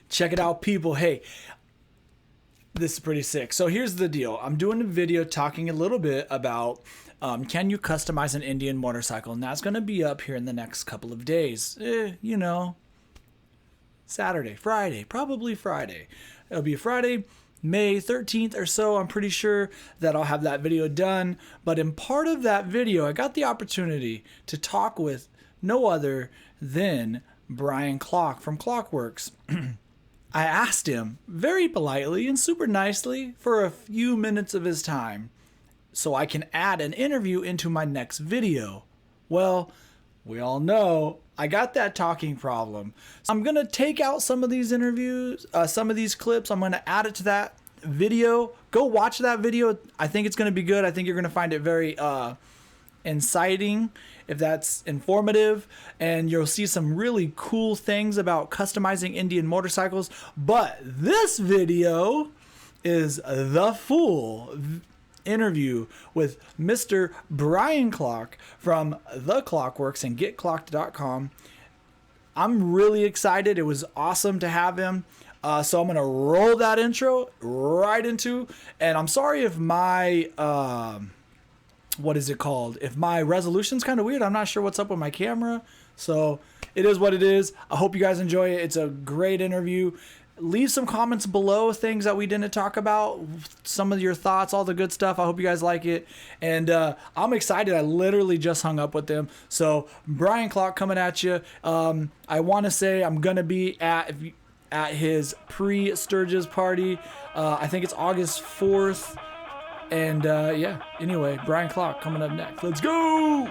Check it out, people. Hey, this is pretty sick. So here's the deal. I'm doing a video talking a little bit about can you customize an Indian motorcycle? And that's going to be up here in the next couple of days. You know, Saturday, Friday, probably Friday. It'll be Friday, May 13th or so. I'm pretty sure that I'll have that video done. But in part of that video, I got the opportunity to talk with no other than Brian Klock from Klockworks. I asked him very politely and super nicely for a few minutes of his time so I can add an interview into my next video. Well, we all know I got that talking problem. So I'm going to take out some of these interviews, some of these clips. I'm going to add it to that video. Go watch that video. I think it's going to be good. I think you're going to find it very inciting, if that's informative, and you'll see some really cool things about customizing Indian motorcycles. But this video is the full interview with Mr. Brian Klock from the Klockworks and getclocked.com. I'm really excited. It was awesome to have him. So I'm going to roll that intro right into, and I'm sorry if my what is it called? If my resolution's kind of weird, I'm not sure what's up with my camera. So it is what it is. I hope you guys enjoy it. It's a great interview. Leave some comments below, things that we didn't talk about, some of your thoughts, all the good stuff. I hope you guys like it. And I'm excited. I literally just hung up with them. So Brian Klock coming at you. I want to say I'm going to be at his pre-Sturgis party. I think it's August 4th. And yeah, anyway, Brian Klock coming up next. Let's go!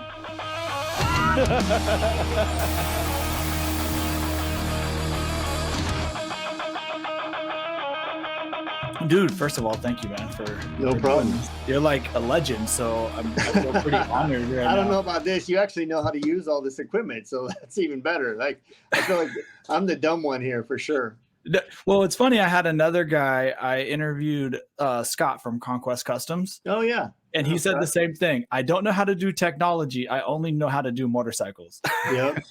Dude, first of all, thank you, man, for no problem. You're like a legend, so I feel pretty honored right I don't now. know about this. You actually know how to use all this equipment, so that's even better. Like, I feel like I'm the dumb one here for sure. Well, it's funny. I had another guy. I interviewed Scott from Conquest Customs. Oh yeah, and he said the same thing. I don't know how to do technology. I only know how to do motorcycles.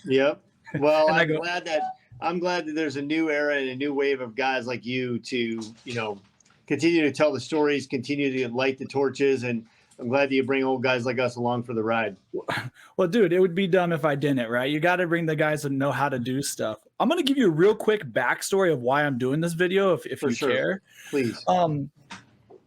Yep. Well, I'm glad that there's a new era and a new wave of guys like you to, continue to tell the stories, continue to light the torches, and I'm glad that you bring old guys like us along for the ride. Well, dude, it would be dumb if I didn't, right? You got to bring the guys that know how to do stuff. I'm going to give you a real quick backstory of why I'm doing this video, if you care. Please.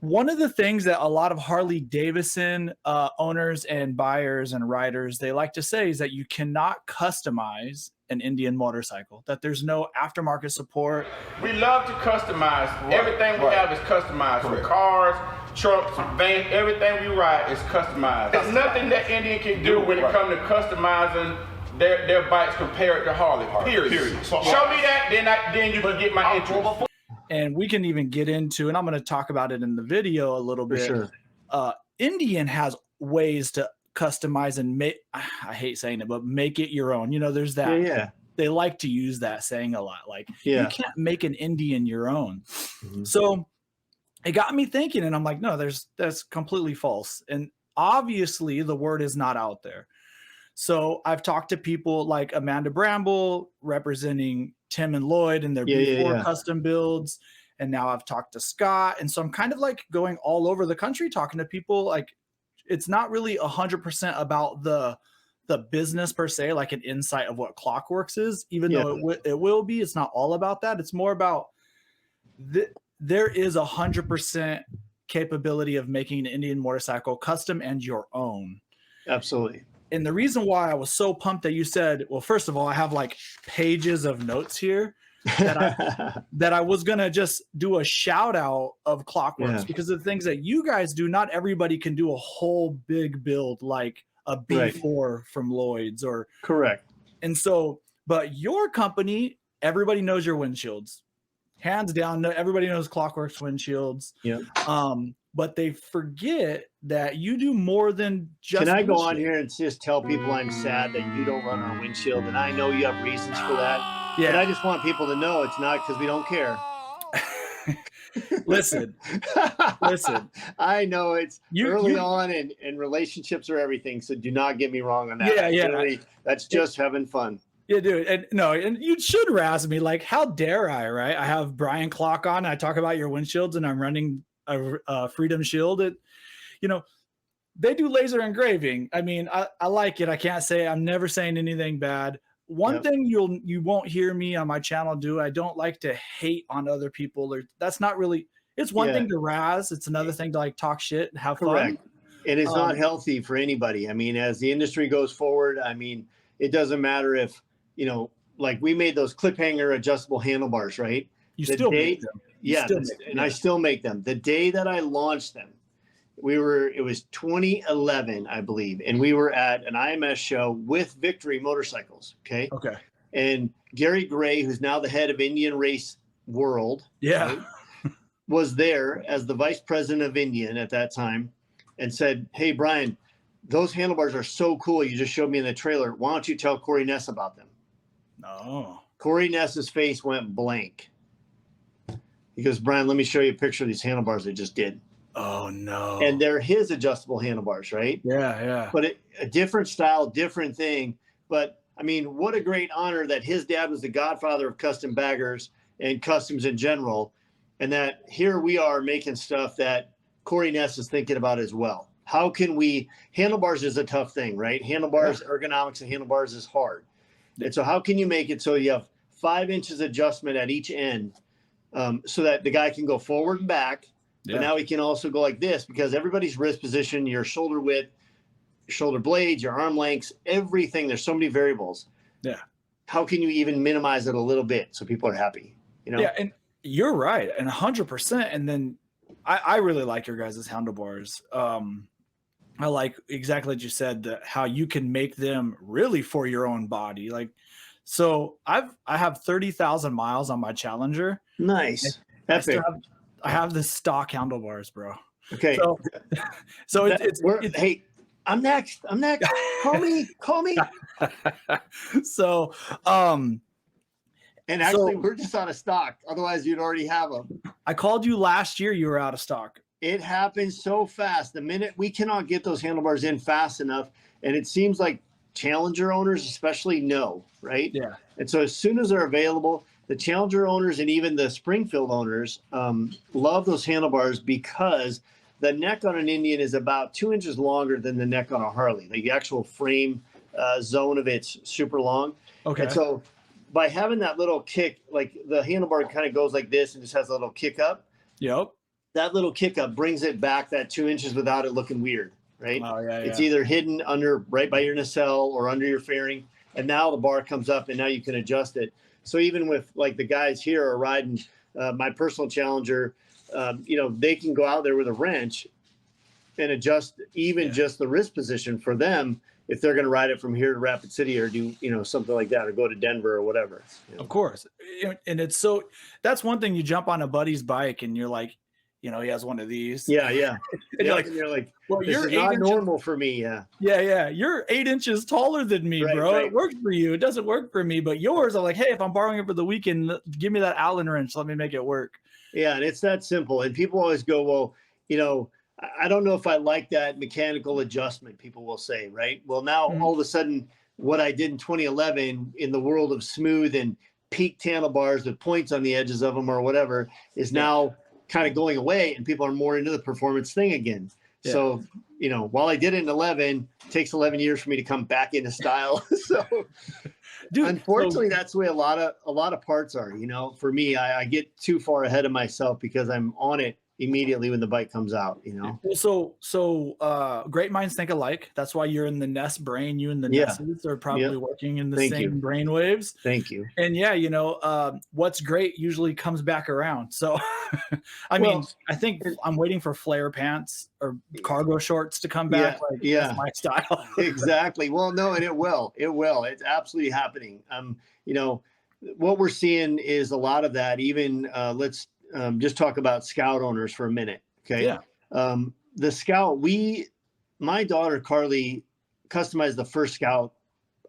One of the things that a lot of Harley Davidson owners and buyers and riders, they like to say is that you cannot customize an Indian motorcycle, that there's no aftermarket support. We love to customize. Everything we have is customized. From cars, trucks, vans, everything we ride is customized. There's nothing that Indian can do when it comes to customizing their bikes compared to Harley. Period. Show me that, then you can get my interest. And we can even get into, and I'm going to talk about it in the video a little bit. For sure. Indian has ways to customize and make, I hate saying it, but make it your own. There's that. Yeah. They like to use that saying a lot. Like, you can't make an Indian your own. Mm-hmm. So it got me thinking, and I'm like, no, that's completely false. And obviously the word is not out there. So I've talked to people like Amanda Bramble representing Tim and Lloyd and their before custom builds. And now I've talked to Scott. And so I'm kind of like going all over the country, talking to people. Like, it's not really 100% about the business per se, like an insight of what Klockworks is, even though it will be. It's not all about that. It's more about there is 100% capability of making an Indian motorcycle custom and your own. Absolutely. And the reason why I was so pumped that you said, well, first of all, I have like pages of notes here that I was going to just do a shout out of Klockworks because of the things that you guys do. Not everybody can do a whole big build like a B4 from Lloyd's or correct. And so, but your company, everybody knows your windshields. Hands down, everybody knows Klockworks windshields. Yeah. But they forget that you do more than just. Can I go on here and just tell people I'm sad that you don't run our windshield? And I know you have reasons for that. Yeah. But I just want people to know it's not because we don't care. Listen. I know it's early on and relationships are everything. So do not get me wrong on that. Yeah. Really, that's just having fun. Yeah, dude. And no, and you should razz me. Like, how dare I, right? I have Brian Klock on. I talk about your windshields and I'm running a Freedom Shield. You know, they do laser engraving. I mean, I like it. I can't say, I'm never saying anything bad. One thing you won't hear me on my channel do, I don't like to hate on other people, or that's not really, it's one thing to razz. It's another thing to like talk shit and have fun. And it's not healthy for anybody. I mean, as the industry goes forward, I mean, it doesn't matter if, you know, like we made those clip hanger adjustable handlebars, right? You still make them. Yeah, and I still make them. The day that I launched them, it was 2011, I believe, and we were at an IMS show with Victory Motorcycles. Okay. And Gary Gray, who's now the head of Indian Race World, right, was there as the vice president of Indian at that time, and said, "Hey, Brian, those handlebars are so cool. You just showed me in the trailer. Why don't you tell Corey Ness about them?" No. Corey Ness's face went blank. He goes, "Brian, let me show you a picture of these handlebars I just did." Oh no. And they're his adjustable handlebars, right? Yeah. But a different style, different thing. But I mean, what a great honor that his dad was the godfather of custom baggers and customs in general. And that here we are making stuff that Corey Ness is thinking about as well. How can handlebars is a tough thing, right? Handlebars, ergonomics of handlebars is hard. And so how can you make it so you have 5 inches adjustment at each end, so that the guy can go forward and back, but now he can also go like this, because everybody's wrist position, your shoulder width, shoulder blades, your arm lengths, everything, there's so many variables. Yeah. How can you even minimize it a little bit so people are happy? You know? Yeah, and you're right, and 100%. And then I really like your guys' handlebars. I like exactly what you said, that how you can make them really for your own body. Like, so I have 30,000 miles on my Challenger. Nice. I have the stock handlebars, bro. Okay. So hey, I'm next. Call me. So, and actually, we're just out of stock. Otherwise, you'd already have them. I called you last year. You were out of stock. It happens so fast. The minute we cannot get those handlebars in fast enough, and it seems like Challenger owners especially know, right? Yeah. And so as soon as they're available, the Challenger owners and even the Springfield owners love those handlebars, because the neck on an Indian is about 2 inches longer than the neck on a Harley. The actual frame zone of it's super long. Okay. And so by having that little kick, like the handlebar kind of goes like this and just has a little kick up. Yep. That little kick up brings it back that 2 inches without it looking weird, right? Oh, yeah, it's either hidden right by your nacelle or under your fairing. And now the bar comes up and now you can adjust it. So even with like the guys here are riding my personal Challenger, they can go out there with a wrench and adjust even just the wrist position for them if they're going to ride it from here to Rapid City or do, something like that, or go to Denver or whatever. Of course. And that's one thing. You jump on a buddy's bike and you're like, he has one of these. Yeah. And you're like, well, you're not normal for me. Yeah. You're 8 inches taller than me, bro. Right. It works for you. It doesn't work for me. But yours, I'm like, hey, if I'm borrowing it for the weekend, give me that Allen wrench. Let me make it work. Yeah. And it's that simple. And people always go, well, I don't know if I like that mechanical adjustment, people will say, right? Well, now all of a sudden, what I did in 2011 in the world of smooth and peaked handlebars with points on the edges of them or whatever is now kind of going away, and people are more into the performance thing again. Yeah. So, while I did it in 11, it takes 11 years for me to come back into style. So, dude, unfortunately, that's the way a lot of parts are. For me, I get too far ahead of myself because I'm on it immediately when the bike comes out. So great minds think alike. That's why you're in the Ness brain. You and the Nesses are probably working in the same brain waves. Thank you. And what's great usually comes back around. So I think I'm waiting for flare pants or cargo shorts to come back. That's my style. Exactly. Well, no, and it will. It's absolutely happening. What we're seeing is a lot of that. Even let's just talk about Scout owners for a minute. Okay. Yeah. The Scout, my daughter Carly customized the first Scout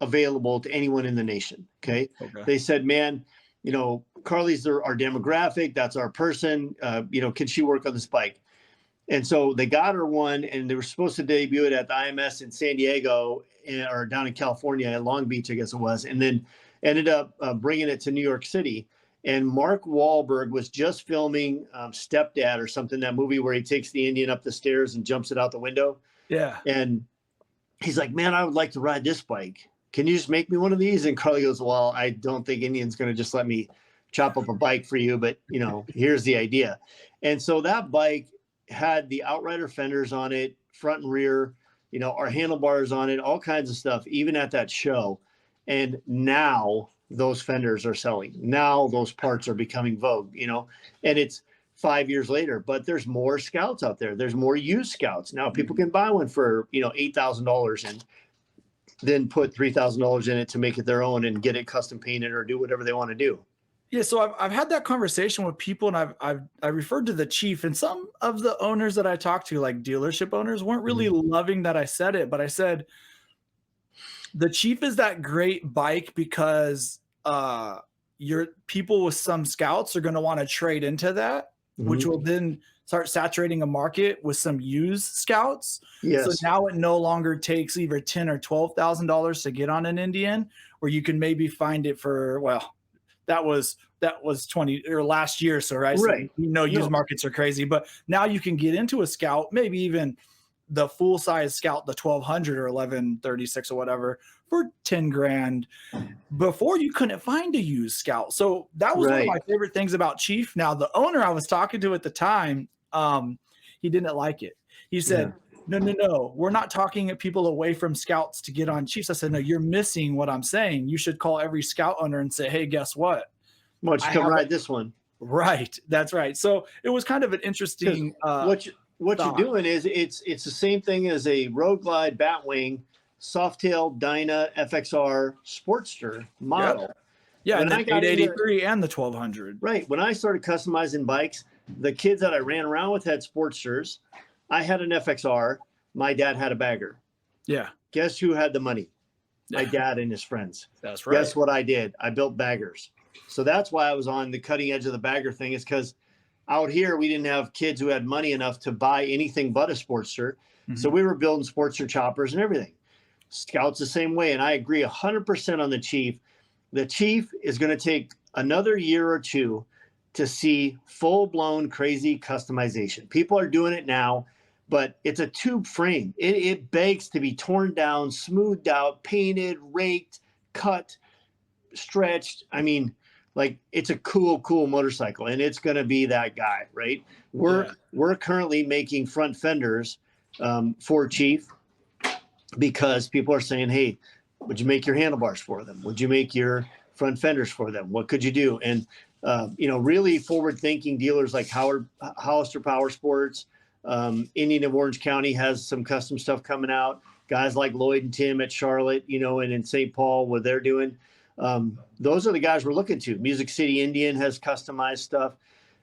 available to anyone in the nation. Okay. They said, man, Carly's our demographic. That's our person. Can she work on this bike? And so they got her one, and they were supposed to debut it at the IMS in San Diego or down in California at Long Beach, I guess it was. And then ended up bringing it to New York City. And Mark Wahlberg was just filming Stepdad or something, that movie where he takes the Indian up the stairs and jumps it out the window. Yeah. And he's like, man, I would like to ride this bike. Can you just make me one of these? And Carly goes, well, I don't think Indian's going to just let me chop up a bike for you, but here's the idea. And so that bike had the Outrider fenders on it, front and rear, our handlebars on it, all kinds of stuff, even at that show. And now those fenders are selling. Now those parts are becoming vogue, and it's 5 years later, but there's more Scouts out there. There's more used Scouts. Now people can buy one for, $8,000 and then put $3,000 in it to make it their own and get it custom painted or do whatever they want to do. Yeah, so I've had that conversation with people, and I referred to the Chief, and some of the owners that I talked to, like dealership owners, weren't really loving that I said it, but I said the Chief is that great bike because your people with some Scouts are going to want to trade into that, which will then start saturating a market with some used Scouts. Yes. So now it no longer takes either $10,000 or $12,000 to get on an Indian, or you can maybe find it for, well, that was 20 or last year. So, right. So, used markets are crazy, but now you can get into a Scout, maybe even the full size Scout, the 1200 or 1136 or whatever, for 10 grand. Before, you couldn't find a used Scout. So that was one of my favorite things about Chief. Now, the owner I was talking to at the time, he didn't like it. He said, no, we're not talking people away from Scouts to get on Chiefs. I said, no, you're missing what I'm saying. You should call every Scout owner and say, hey, guess what? Why don't you come ride this one? Right. That's right. So it was kind of an interesting what you're doing is it's the same thing as a Road Glide Batwing Softail Dyna FXR Sportster model. Yeah, and the 883 and the 1200. Right. When I started customizing bikes, the kids that I ran around with had Sportsters. I had an FXR. My dad had a bagger. Yeah. Guess who had the money? My dad and his friends. That's right. Guess what I did? I built baggers. So that's why I was on the cutting edge of the bagger thing, is because out here we didn't have kids who had money enough to buy anything but a Sportster. So we were building Sportster choppers and everything. Scouts the same way. And I agree 100% on the Chief. The Chief is going to take another year or two to see full-blown crazy customization. People are doing it now, but it's a tube frame. It begs to be torn down, smoothed out, painted, raked, cut, stretched. I mean, like, it's a cool motorcycle, and it's going to be that guy, right? We're currently making front fenders for Chief because people are saying, hey, would you make your handlebars for them? Would you make your front fenders for them? What could you do? And really forward-thinking dealers like Hollister Power Sports, Indian of Orange County has some custom stuff coming out. Guys like Lloyd and Tim at Charlotte, and in St. Paul, what they're doing. Those are the guys we're looking to. Music City Indian has customized stuff.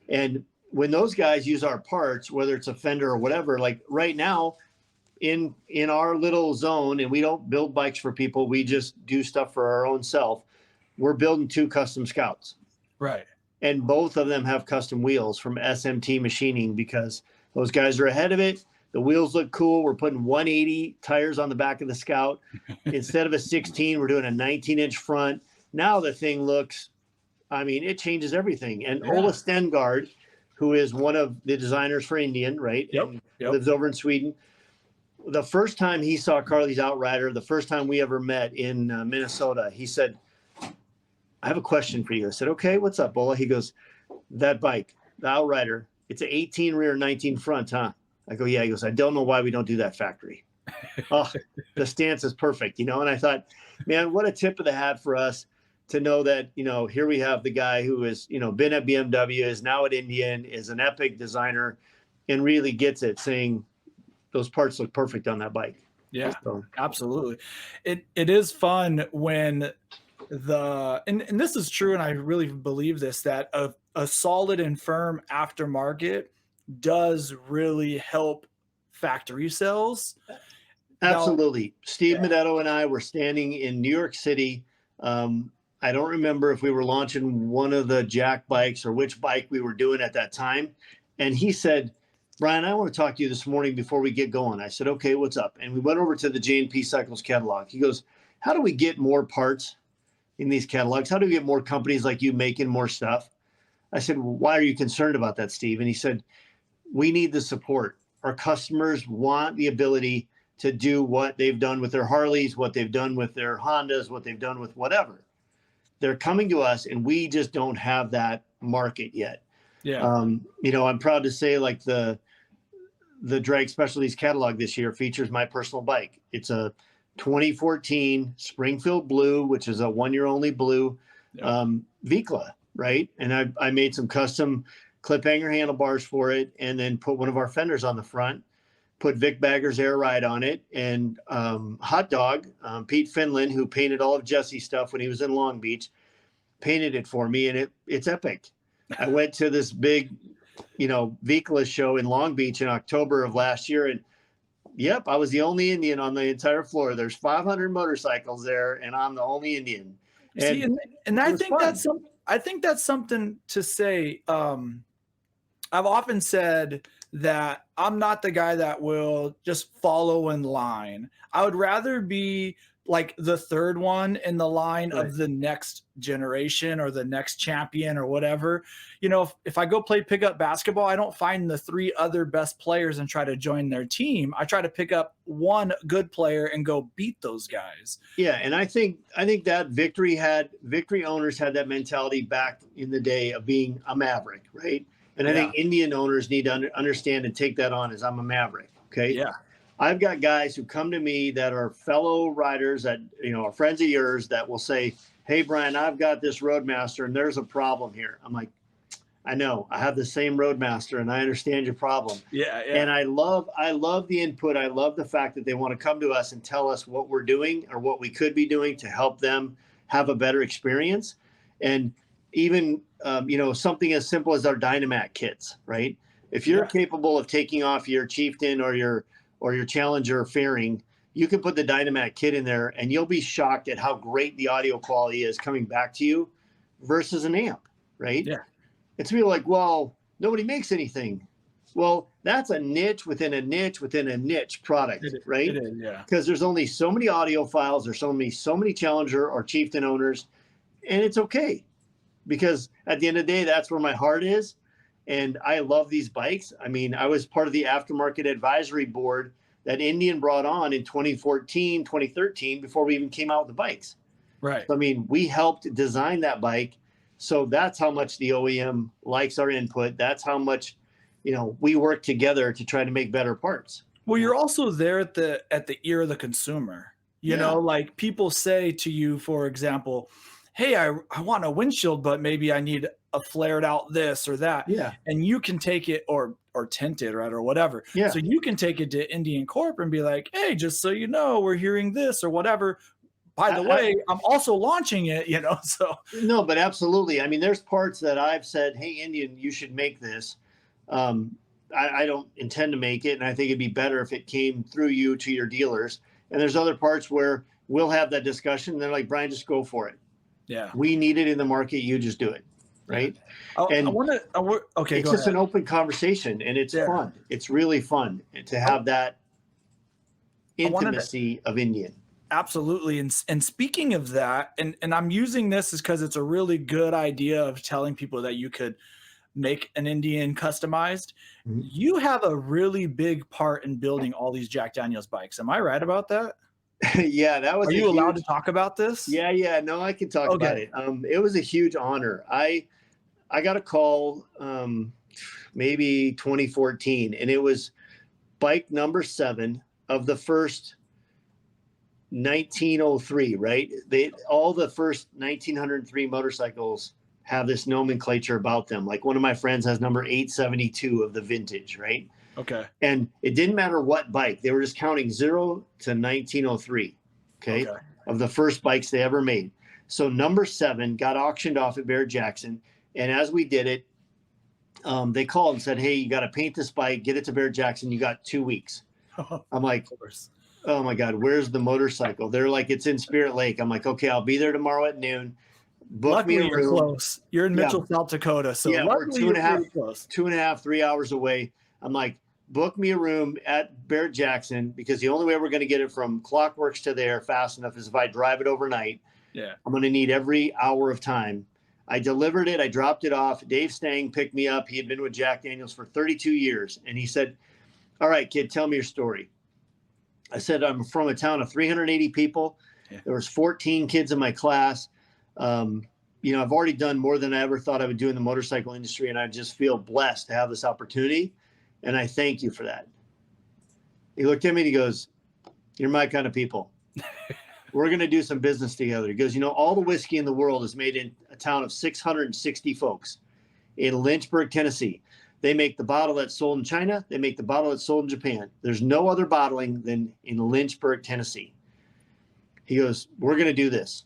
And when those guys use our parts, whether it's a fender or whatever, like right now in our little zone, and we don't build bikes for people, we just do stuff for our own self. We're building 2 custom Scouts. Right. And both of them have custom wheels from SMT Machining because those guys are ahead of it. The wheels look cool. We're putting 180 tires on the back of the Scout. Instead of a 16, we're doing a 19-inch front. Now the thing looks, it changes everything. And Ola Stengard, who is one of the designers for Indian, right? Yep. Lives over in Sweden. The first time he saw Carly's Outrider, the first time we ever met in Minnesota, he said, I have a question for you. I said, okay, what's up, Ola? He goes, that bike, the Outrider, it's an 18 rear, 19 front, huh? I go, yeah. He goes, I don't know why we don't do that factory. Oh, the stance is perfect, And I thought, man, what a tip of the hat for us to know that, here we have the guy who is, been at BMW, is now at Indian, is an epic designer, and really gets it, saying those parts look perfect on that bike. Yeah, so. Absolutely. It is fun when and this is true, and I really believe this, that a solid and firm aftermarket does really help factory sales. Absolutely. Now, Steve Medetto and I were standing in New York City. I don't remember if we were launching one of the Jack bikes or which bike we were doing at that time. And he said, Brian, I want to talk to you this morning before we get going. I said, okay, what's up? And we went over to the J&P Cycles catalog. He goes, how do we get more parts in these catalogs? How do we get more companies like you making more stuff? I said, well, why are you concerned about that, Steve? And he said, we need the support. Our customers want the ability to do what they've done with their Harleys, what they've done with their Hondas, what they've done with whatever. They're coming to us, and we just don't have that market yet. Yeah. You know, I'm proud to say, like, the Drag Specialties catalog this year features my personal bike. It's a 2014 Springfield Blue, which is a 1-year only blue, Vikla, right? And I made some custom clip hanger handlebars for it, and then put one of our fenders on the front, put Vic Bagger's Air Ride on it, and Hot Dog, Pete Finland, who painted all of Jesse's stuff when he was in Long Beach, painted it for me, and it's epic. I went to this big, you know, Vikla show in Long Beach in October of last year, and yep, I was the only Indian on the entire floor. There's 500 motorcycles there, and I'm the only Indian. And, see, and I think that's something to say. I've often said that I'm not the guy that will just follow in line. I would rather be like the third one in the line of the next generation or the next champion or whatever. You know, if I go play pickup basketball, I don't find the 3 other best players and try to join their team. I try to pick up one good player and go beat those guys. Yeah, and I think that victory owners had that mentality back in the day of being a maverick, right? And I think Indian owners need to understand and take that on as I'm a maverick. Okay. Yeah. I've got guys who come to me that are fellow riders that, you know, are friends of yours that will say, hey, Brian, I've got this Roadmaster and there's a problem here. I'm like, I know, I have the same Roadmaster and I understand your problem. Yeah. And I love the input. I love the fact that they want to come to us and tell us what we're doing or what we could be doing to help them have a better experience. And even, you know, something as simple as our Dynamat kits, right? If you're capable of taking off your Chieftain or your Challenger fairing, you can put the Dynamat kit in there and you'll be shocked at how great the audio quality is coming back to you versus an amp, right? Yeah. It's really like, well, nobody makes anything. Well, that's a niche within a niche within a niche product, right? It is, yeah. Because there's only so many audio files, there's so many Challenger or Chieftain owners, and it's okay. Because at the end of the day, that's where my heart is. And I love these bikes. I mean, I was part of the aftermarket advisory board that Indian brought on in 2014, 2013, before we even came out with the bikes. Right. So, I mean, we helped design that bike. So that's how much the OEM likes our input. That's how much, you know, we work together to try to make better parts. Well, you're also there at the ear of the consumer. You know, like people say to you, for example, hey, I want a windshield, but maybe I need a flared out this or that. Yeah. And you can take it or tinted, right, or whatever. Yeah. So you can take it to Indian Corp and be like, hey, just so you know, we're hearing this or whatever. By the way, I'm also launching it, you know, so. No, but absolutely. I mean, there's parts that I've said, hey, Indian, you should make this. I don't intend to make it, and I think it'd be better if it came through you to your dealers. And there's other parts where we'll have that discussion, and they're like, Brian, just go for it. Yeah. We need it in the market. You just do it. Right. And okay. It's just an open conversation and it's fun. It's really fun to have that intimacy of Indian. Absolutely. And speaking of that, and I'm using this is because it's a really good idea of telling people that you could make an Indian customized. Mm-hmm. You have a really big part in building all these Jack Daniels bikes. Am I right about that? Yeah, that was. Are you allowed to talk about this? Yeah. No, I can talk about it. It was a huge honor. I got a call maybe 2014, and it was bike number 7 of the first 1903. Right? All the first 1903 motorcycles have this nomenclature about them. Like one of my friends has number 872 of the vintage. Right? Okay. And it didn't matter what bike. They were just counting 0 to 1903, okay, of the first bikes they ever made. So number 7 got auctioned off at Barrett-Jackson. And as we did it, they called and said, hey, you got to paint this bike, get it to Barrett-Jackson. You got 2 weeks. I'm like, oh, my God, where's the motorcycle? They're like, it's in Spirit Lake. I'm like, okay, I'll be there tomorrow at noon. Luckily, me a room. You're close. You're in Mitchell, South Dakota. So we're 2.5, 3 hours away. I'm like, book me a room at Barrett-Jackson because the only way we're going to get it from Clockworks to there fast enough is if I drive it overnight. Yeah. I'm going to need every hour of time. I delivered it. I dropped it off. Dave Stang picked me up. He had been with Jack Daniels for 32 years. And he said, all right, kid, tell me your story. I said, I'm from a town of 380 people. Yeah. There was 14 kids in my class. I've already done more than I ever thought I would do in the motorcycle industry. And I just feel blessed to have this opportunity. And I thank you for that. He looked at me and he goes, you're my kind of people. We're going to do some business together. He goes, all the whiskey in the world is made in a town of 660 folks in Lynchburg, Tennessee. They make the bottle that's sold in China. They make the bottle that's sold in Japan. There's no other bottling than in Lynchburg, Tennessee. He goes, we're going to do this.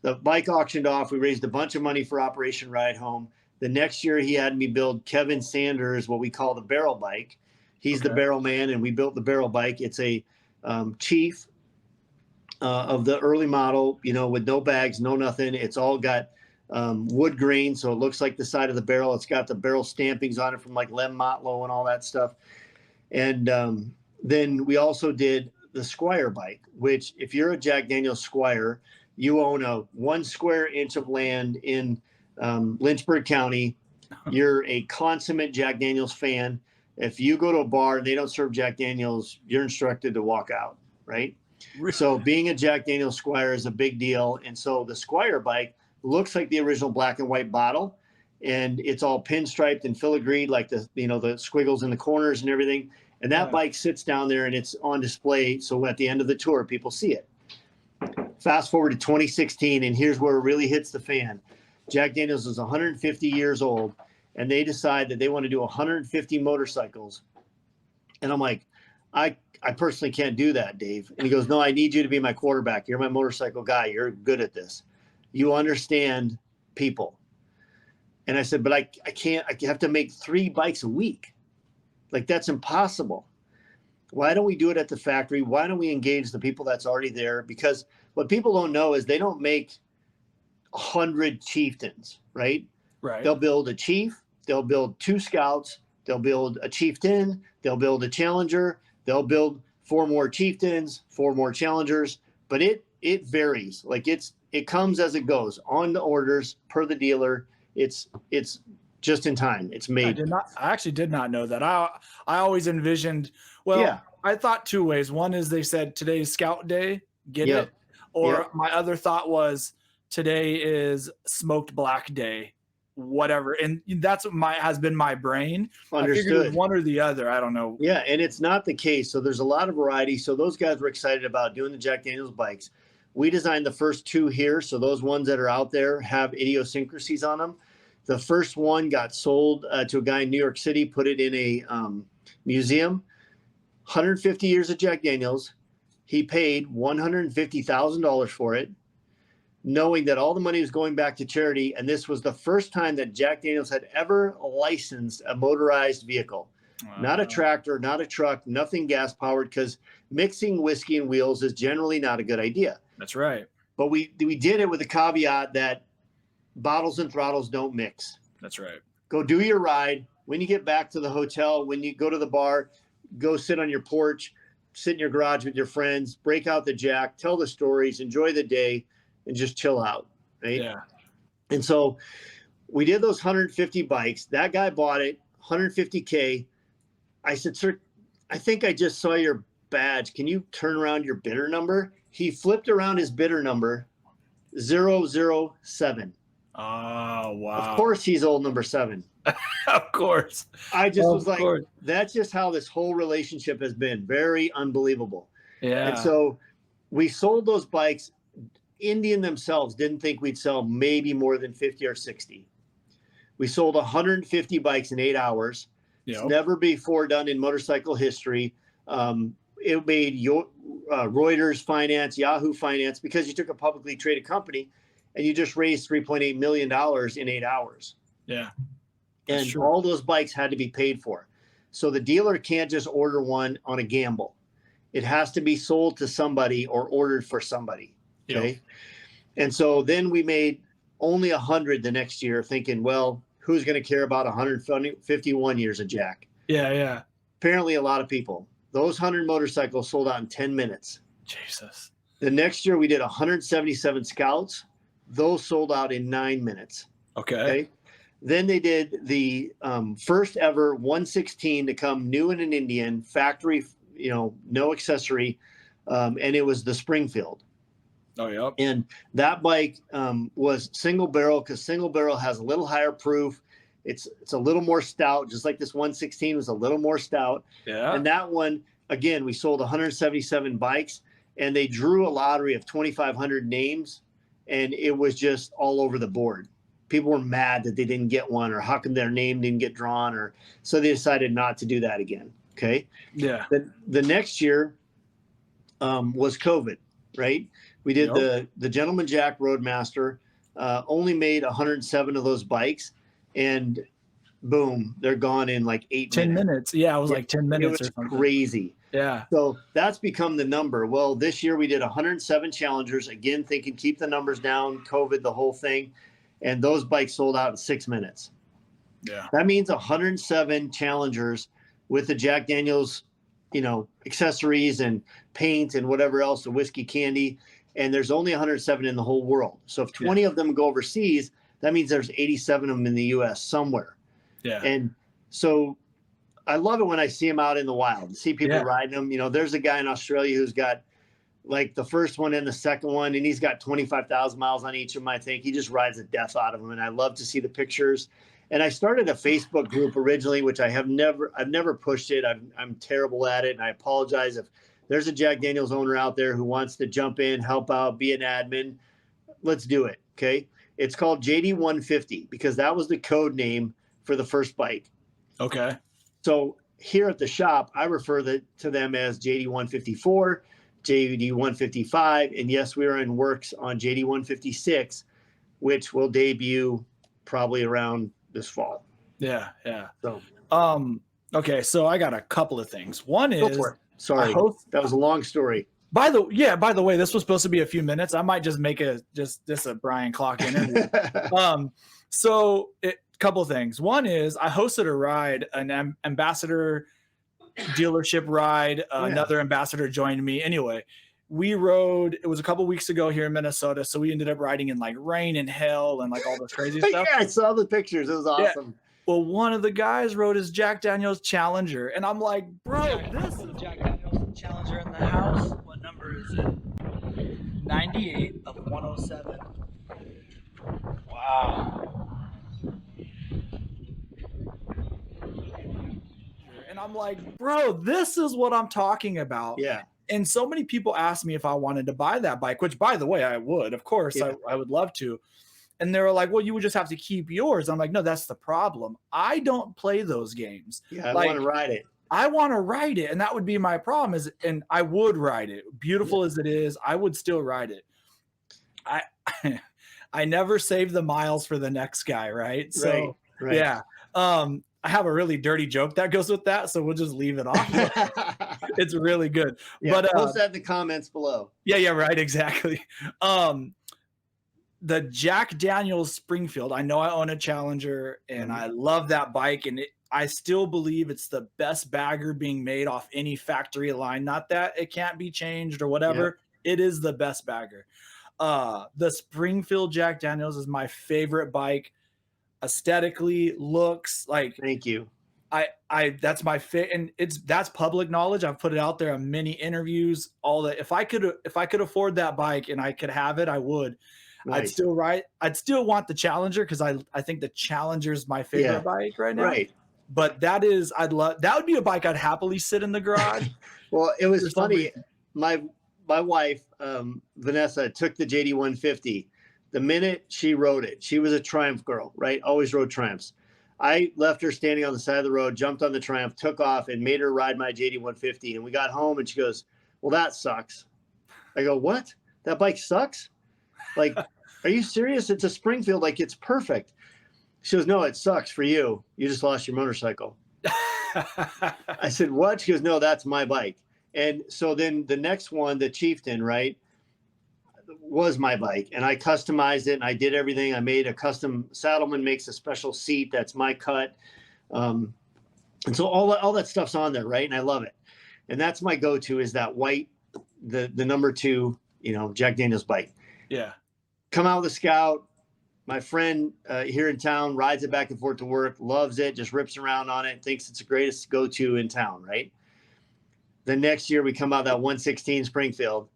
The bike auctioned off. We raised a bunch of money for Operation Ride Home. The next year he had me build Kevin Sanders, what we call the barrel bike. He's the barrel man, and we built the barrel bike. It's a Chief of the early model, with no bags, no nothing. It's all got wood grain, so it looks like the side of the barrel. It's got the barrel stampings on it from like Lem Motlow and all that stuff. And then we also did the Squire Bike, which if you're a Jack Daniels Squire, you own a 1 square inch of land in Lynchburg County. You're a consummate Jack Daniels fan. If you go to a bar and they don't serve Jack Daniels, you're instructed to walk out, right? Really? So being a Jack Daniels Squire is a big deal. And so the Squire Bike looks like the original black and white bottle, and it's all pinstriped and filigreed, like the squiggles in the corners and everything. And that bike sits down there and it's on display. So at the end of the tour, people see it. Fast forward to 2016, and here's where it really hits the fan. Jack Daniels is 150 years old, and they decide that they want to do 150 motorcycles. And I'm like, I personally can't do that, Dave. And he goes, no, I need you to be my quarterback. You're my motorcycle guy. You're good at this. You understand people. And I said, but I can't. I have to make 3 bikes a week. Like, that's impossible. Why don't we do it at the factory? Why don't we engage the people that's already there? Because what people don't know is they don't make 100 chieftains, right? Right. They'll build a chief. They'll build 2 scouts. They'll build a chieftain. They'll build a challenger. They'll build 4 more chieftains, 4 more challengers. But it varies. Like, it comes as it goes on the orders per the dealer. It's just in time. It's made. I actually did not know that. I always envisioned, I thought 2 ways. One is they said today's Scout Day, get it? Or my other thought was today is Smoked Black Day, whatever. And that's what has been my brain. Understood. I figured it was one or the other. I don't know. Yeah, and it's not the case. So there's a lot of variety. So those guys were excited about doing the Jack Daniels bikes. We designed the first 2 here. So those ones that are out there have idiosyncrasies on them. The first one got sold to a guy in New York City, put it in a museum. 150 years of Jack Daniels. He paid $150,000 for it, knowing that all the money was going back to charity. And this was the first time that Jack Daniels had ever licensed a motorized vehicle. Wow. Not a tractor, not a truck, nothing gas powered, because mixing whiskey and wheels is generally not a good idea. That's right. But we did it with a caveat that bottles and throttles don't mix. That's right. Go do your ride. When you get back to the hotel, when you go to the bar, go sit on your porch, sit in your garage with your friends, break out the Jack, tell the stories, enjoy the day, and just chill out, right? Yeah. And so we did those 150 bikes. That guy bought it, $150K. I said, sir, I think I just saw your badge. Can you turn around your bidder number? He flipped around his bidder number, 007. Oh, wow. Of course he's old number 7. Of course. I just was like, that's just how this whole relationship has been. Very unbelievable. Yeah. And so we sold those bikes. Indian themselves didn't think we'd sell maybe more than 50 or 60. We sold 150 bikes in 8 hours. Yep. It's never before done in motorcycle history. It made Reuters Finance, Yahoo Finance, because you took a publicly traded company and you just raised $3.8 million in 8 hours. Yeah. And all those bikes had to be paid for. So the dealer can't just order one on a gamble. It has to be sold to somebody or ordered for somebody. Okay. Yep. And so then we made only 100 the next year, thinking, well, who's going to care about 151 years of Jack? Yeah, Apparently a lot of people. Those 100 motorcycles sold out in 10 minutes. Jesus. The next year we did 177 Scouts. Those sold out in 9 minutes. Okay. Then they did the first ever 116 to come new in an Indian factory, no accessory. And it was the Springfield. Oh, yeah. And that bike was single barrel, because single barrel has a little higher proof. It's a little more stout, just like this 116 was a little more stout. Yeah. And that one, again, we sold 177 bikes, and they drew a lottery of 2,500 names, and it was just all over the board. People were mad that they didn't get one, or how come their name didn't get drawn, or so they decided not to do that again. Okay. Yeah. The next year was COVID, right? We did the Gentleman Jack Roadmaster, only made 107 of those bikes, and boom, they're gone in like 10 minutes. Yeah, it was like 10 minutes or something. Crazy. Yeah. So that's become the number. Well, this year we did 107 Challengers, again, thinking keep the numbers down, COVID, the whole thing. And those bikes sold out in 6 minutes. Yeah. That means 107 Challengers with the Jack Daniels, accessories and paint and whatever else, the whiskey candy. And there's only 107 in the whole world. So if 20 of them go overseas, that means there's 87 of them in the US somewhere. Yeah. And so I love it when I see them out in the wild, see people riding them. There's a guy in Australia who's got like the first one and the second one, and he's got 25,000 miles on each of them. I think he just rides the death out of them. And I love to see the pictures. And I started a Facebook group originally, which I've never pushed it. I'm terrible at it. And I apologize if there's a Jack Daniels owner out there who wants to jump in, help out, be an admin. Let's do it. Okay. It's called JD150 because that was the code name for the first bike. Okay. So here at the shop, I refer to them as JD154, JD155. And yes, we are in works on JD156, which will debut probably around this fall. Yeah. Yeah. So, okay. So I got a couple of things. One is, sorry, that was a long story. By the way, this was supposed to be a few minutes. I might just make a Brian Klock interview. Couple of things. One is I hosted a ride, an ambassador dealership ride. Another ambassador joined me. Anyway, we rode, it was a couple weeks ago here in Minnesota. So we ended up riding in like rain and hail and like all this crazy stuff. Yeah, I saw the pictures. It was awesome. Yeah. Well, one of the guys rode his Jack Daniels Challenger. And I'm like, bro, this is Jack Daniels Challenger in the house. What number is it? 98 of 107. Wow. And I'm like, bro, this is what I'm talking about. Yeah. And so many people asked me if I wanted to buy that bike, which by the way, I would, of course, I would love to. And they were like, well, you would just have to keep yours. I'm like, no, that's the problem. I don't play those games. Yeah, I want to ride it. I want to ride it. And that would be my problem and I would ride it. Beautiful as it is, I would still ride it. I never save the miles for the next guy, right? So, right. Yeah. I have a really dirty joke that goes with that, so we'll just leave it off. It's really good. Yeah, but post that in the comments below. Yeah, right, exactly. The Jack Daniels Springfield, I know I own a Challenger, and I love that bike, and I still believe it's the best bagger being made off any factory line. Not that it can't be changed or whatever. Yeah. It is the best bagger. The Springfield Jack Daniels is my favorite bike. Aesthetically, looks like. Thank you. I that's my fit, and that's public knowledge. I've put it out there on many interviews. All that. If I could afford that bike and I could have it, I would. Right. I'd still want the Challenger because I think the Challenger is my favorite bike right now. Right. But that would be a bike I'd happily sit in the garage. Well, it was funny. My wife, Vanessa, took the JD150. The minute she rode it, she was a Triumph girl, right? Always rode Triumphs. I left her standing on the side of the road, jumped on the Triumph, took off, and made her ride my JD150. And we got home, and she goes, well, that sucks. I go, what? That bike sucks? Like, are you serious? It's a Springfield. Like, it's perfect. She goes, no, it sucks for you. You just lost your motorcycle. I said, what? She goes, no, that's my bike. And so then the next one, the Chieftain, right, was my bike, and I customized it and I did everything. I made a custom. Saddleman makes a special seat that's my cut, and so all that stuff's on there, right? And I love it. And that's my go-to is that white, the number 2 Jack Daniels bike. Yeah. Come out with a Scout. My friend here in town rides it back and forth to work, loves it, just rips around on it, thinks it's the greatest go-to in town, right? The next year we come out that 116 Springfield.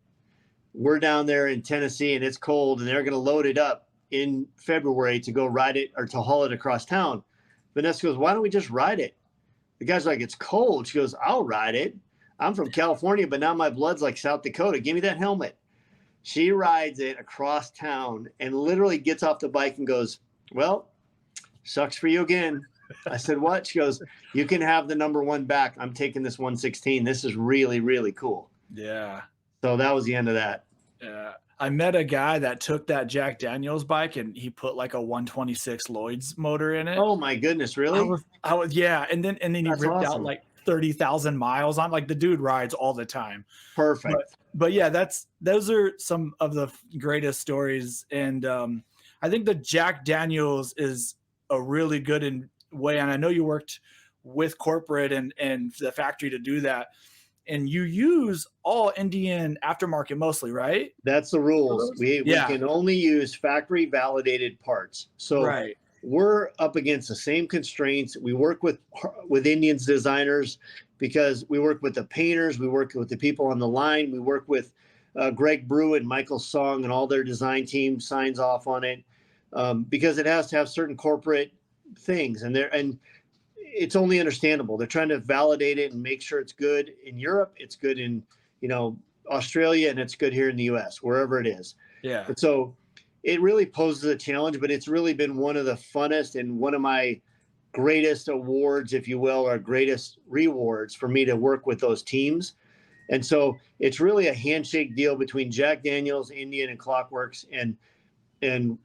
We're down there in Tennessee and it's cold, and they're going to load it up in February to go ride it or to haul it across town. Vanessa goes, why don't we just ride it? The guy's like, it's cold. She goes, I'll ride it. I'm from California, but now my blood's like South Dakota. Give me that helmet. She rides it across town and literally gets off the bike and goes, well, sucks for you again. I said, what? She goes, you can have the number 1 back. I'm taking this 116. This is really, really cool. Yeah. So that was the end of that. Yeah. I met a guy that took that Jack Daniels bike and he put like a 126 Lloyd's motor in it. Oh my goodness. Really? I was yeah. And then he That's ripped awesome. out like 30,000 miles on, like, the dude rides all the time. Perfect. But yeah, those are some of the greatest stories. And I think the Jack Daniels is a really good way. And I know you worked with corporate and the factory to do that. And you use all Indian aftermarket mostly, right? That's the rules. We can only use factory validated parts. So right. We're up against the same constraints. We work with Indians designers because we work with the painters. We work with the people on the line. We work with Greg Brew and Michael Song, and all their design team signs off on it because it has to have certain corporate things. And it's only understandable. They're trying to validate it and make sure it's good in Europe. It's good in, Australia, and it's good here in the US, wherever it is. Yeah. And so it really poses a challenge, but it's really been one of the funnest and one of my greatest awards, if you will, or greatest rewards for me to work with those teams. And so it's really a handshake deal between Jack Daniels, Indian, and Clockworks. And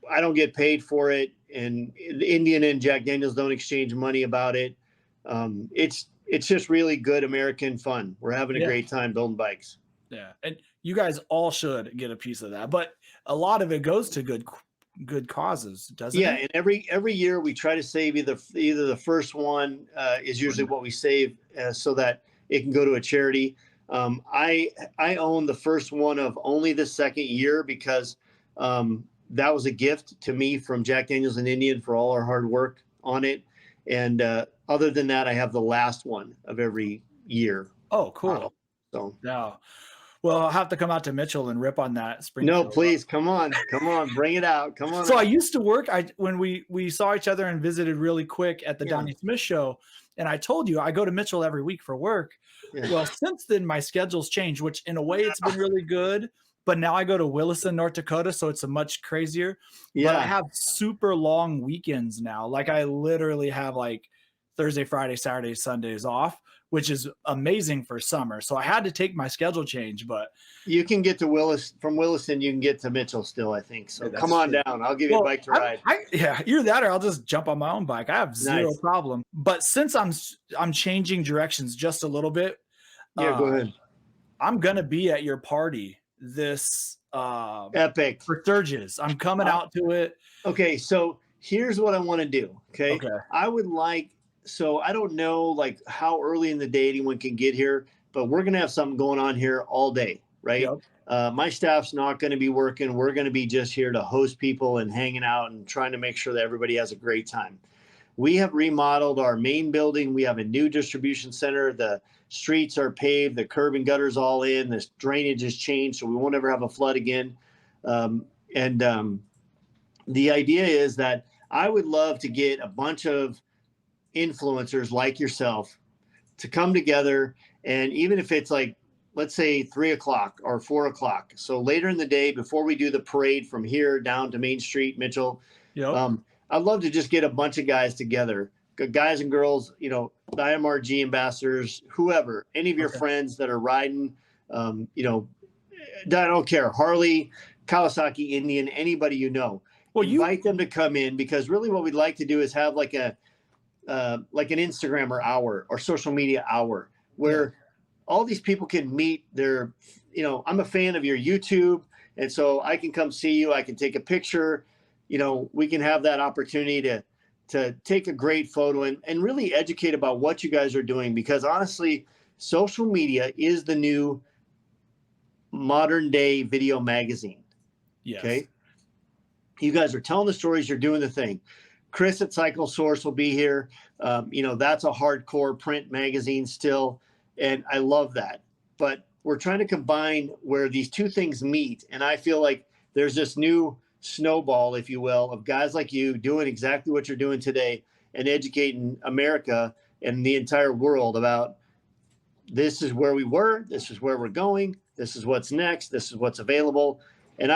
I don't get paid for it. And Indian and Jack Daniels don't exchange money about it. It's just really good American fun. We're having a great time building bikes. Yeah. And you guys all should get a piece of that, but a lot of it goes to good causes, doesn't it? Yeah. And every year we try to save either the first one is usually what we save so that it can go to a charity. I own the first one of only the second year because that was a gift to me from Jack Daniels and Indian for all our hard work on it. And other than that, I have the last one of every year. Oh, cool. So yeah. Well, I'll have to come out to Mitchell and rip on that spring. No, please. Come on, bring it out. Come on. So I used to work, when we saw each other and visited really quick at the Donnie Smith show. And I told you, I go to Mitchell every week for work. Yeah. Well, since then my schedule's changed, which in a way it's been really good. But now I go to Williston, North Dakota, so it's a much crazier. Yeah. But I have super long weekends now. Like I literally have like Thursday, Friday, Saturday, Sundays off, which is amazing for summer. So I had to take my schedule change, but you can get to from Williston, you can get to Mitchell still, I think. So come on down. I'll give you a bike to ride. Either that or I'll just jump on my own bike. I have zero problem. But since I'm changing directions just a little bit. Yeah, go ahead. I'm gonna be at your party this epic for Sturgis. I'm coming out to it. Okay, so here's what I want to do. Okay. I would like, so I don't know like how early in the day anyone can get here, but we're gonna have something going on here all day, right? Yep. My staff's not going to be working. We're going to be just here to host people and hanging out and trying to make sure that everybody has a great time. We have remodeled our main building. We have a new distribution center. The streets are paved, the curb and gutters all in, the drainage has changed, so we won't ever have a flood again. The idea is that I would love to get a bunch of influencers like yourself to come together, and even if it's like, let's say 3:00 or 4:00, so later in the day before we do the parade from here down to Main Street, Mitchell, I'd love to just get a bunch of guys together, guys and girls, the IMRG ambassadors, whoever, any of your friends that are riding, I don't care, Harley, Kawasaki, Indian, anybody invite them to come in, because really what we'd like to do is have like an Instagrammer hour or social media hour where all these people can meet their, I'm a fan of your YouTube, and so I can come see you, I can take a picture, we can have that opportunity to take a great photo and really educate about what you guys are doing, because honestly, social media is the new modern day video magazine. Yes. Okay. You guys are telling the stories. You're doing the thing. Chris at Cycle Source will be here. That's a hardcore print magazine still. And I love that. But we're trying to combine where these two things meet. And I feel like there's this new snowball, if you will, of guys like you doing exactly what you're doing today and educating America and the entire world about this is where we were, this is where we're going, this is what's next, this is what's available. And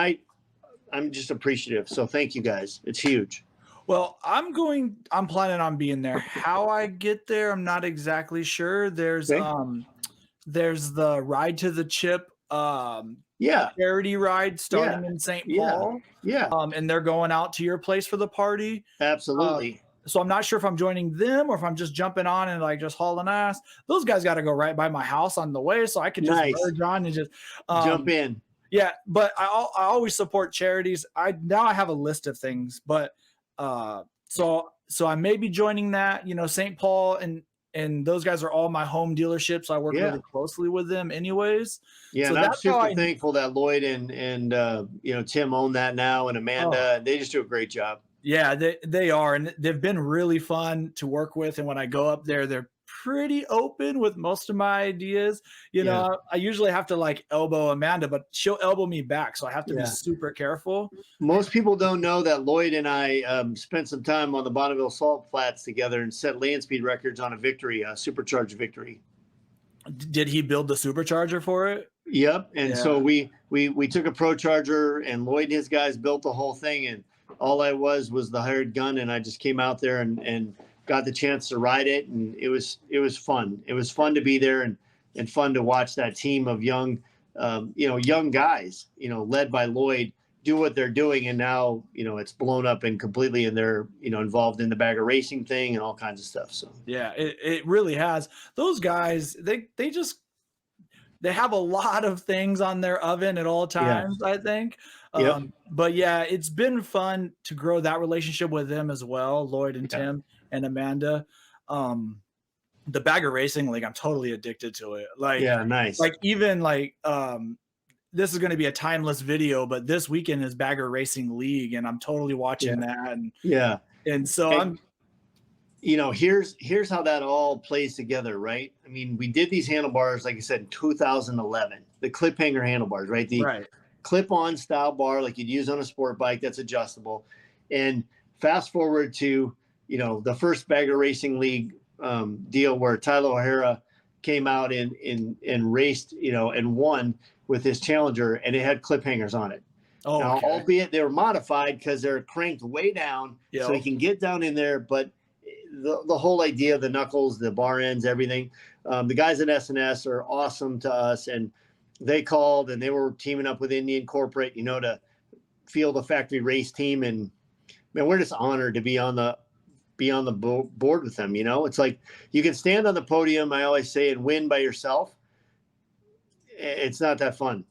I'm just appreciative. So thank you guys. It's huge. Well, I'm planning on being there. How I get there, I'm not exactly sure. There's the Ride to the Chip charity ride starting in St. Paul. Yeah. And they're going out to your place for the party. Absolutely. So I'm not sure if I'm joining them or if I'm just jumping on and like just hauling ass. Those guys got to go right by my house on the way, so I can just merge on and just jump in. Yeah, but I always support charities. I have a list of things, but so I may be joining that. St. Paul and those guys are all my home dealerships. So I work really closely with them, anyways. Yeah, so and I'm super thankful that Lloyd and Tim own that now, and Amanda. They just do a great job. Yeah, they are, and they've been really fun to work with. And when I go up there, they're pretty open with most of my ideas. I usually have to like elbow Amanda, but she'll elbow me back, so I have to be super careful. Most people don't know that Lloyd and I spent some time on the Bonneville Salt Flats together and set land speed records on a Victory, supercharged Victory. Did he build the supercharger for it? Yep. And so we took a Pro Charger, and Lloyd and his guys built the whole thing, and all I was the hired gun, and I just came out there and got the chance to ride it, and it was fun. It was fun to be there and fun to watch that team of young guys, led by Lloyd, do what they're doing. And now, it's blown up and completely, and they're, involved in the bagger racing thing and all kinds of stuff. So, yeah, it really has. Those guys, they have a lot of things on their oven at all times, I think. But yeah, it's been fun to grow that relationship with them as well, Lloyd and Tim and Amanda. The bagger racing league, I'm totally addicted to it. Nice. Like even like this is going to be a timeless video, but this weekend is bagger racing league, and I'm totally watching that. And so here's how that all plays together, right? I mean, we did these handlebars, like I said, in 2011, the clip hanger handlebars, right? The clip-on style bar like you'd use on a sport bike that's adjustable. And fast forward to the first bagger racing league deal where Tyler O'Hara came out and raced and won with his Challenger, and it had clip hangers on it. Albeit they were modified because they're cranked way down so he can get down in there, but the whole idea of the knuckles, the bar ends, everything, the guys at SNS are awesome to us, and they called and they were teaming up with Indian Corporate, to field a factory race team. And man, we're just honored to be on the board with them. It's like you can stand on the podium, I always say, and win by yourself. It's not that fun.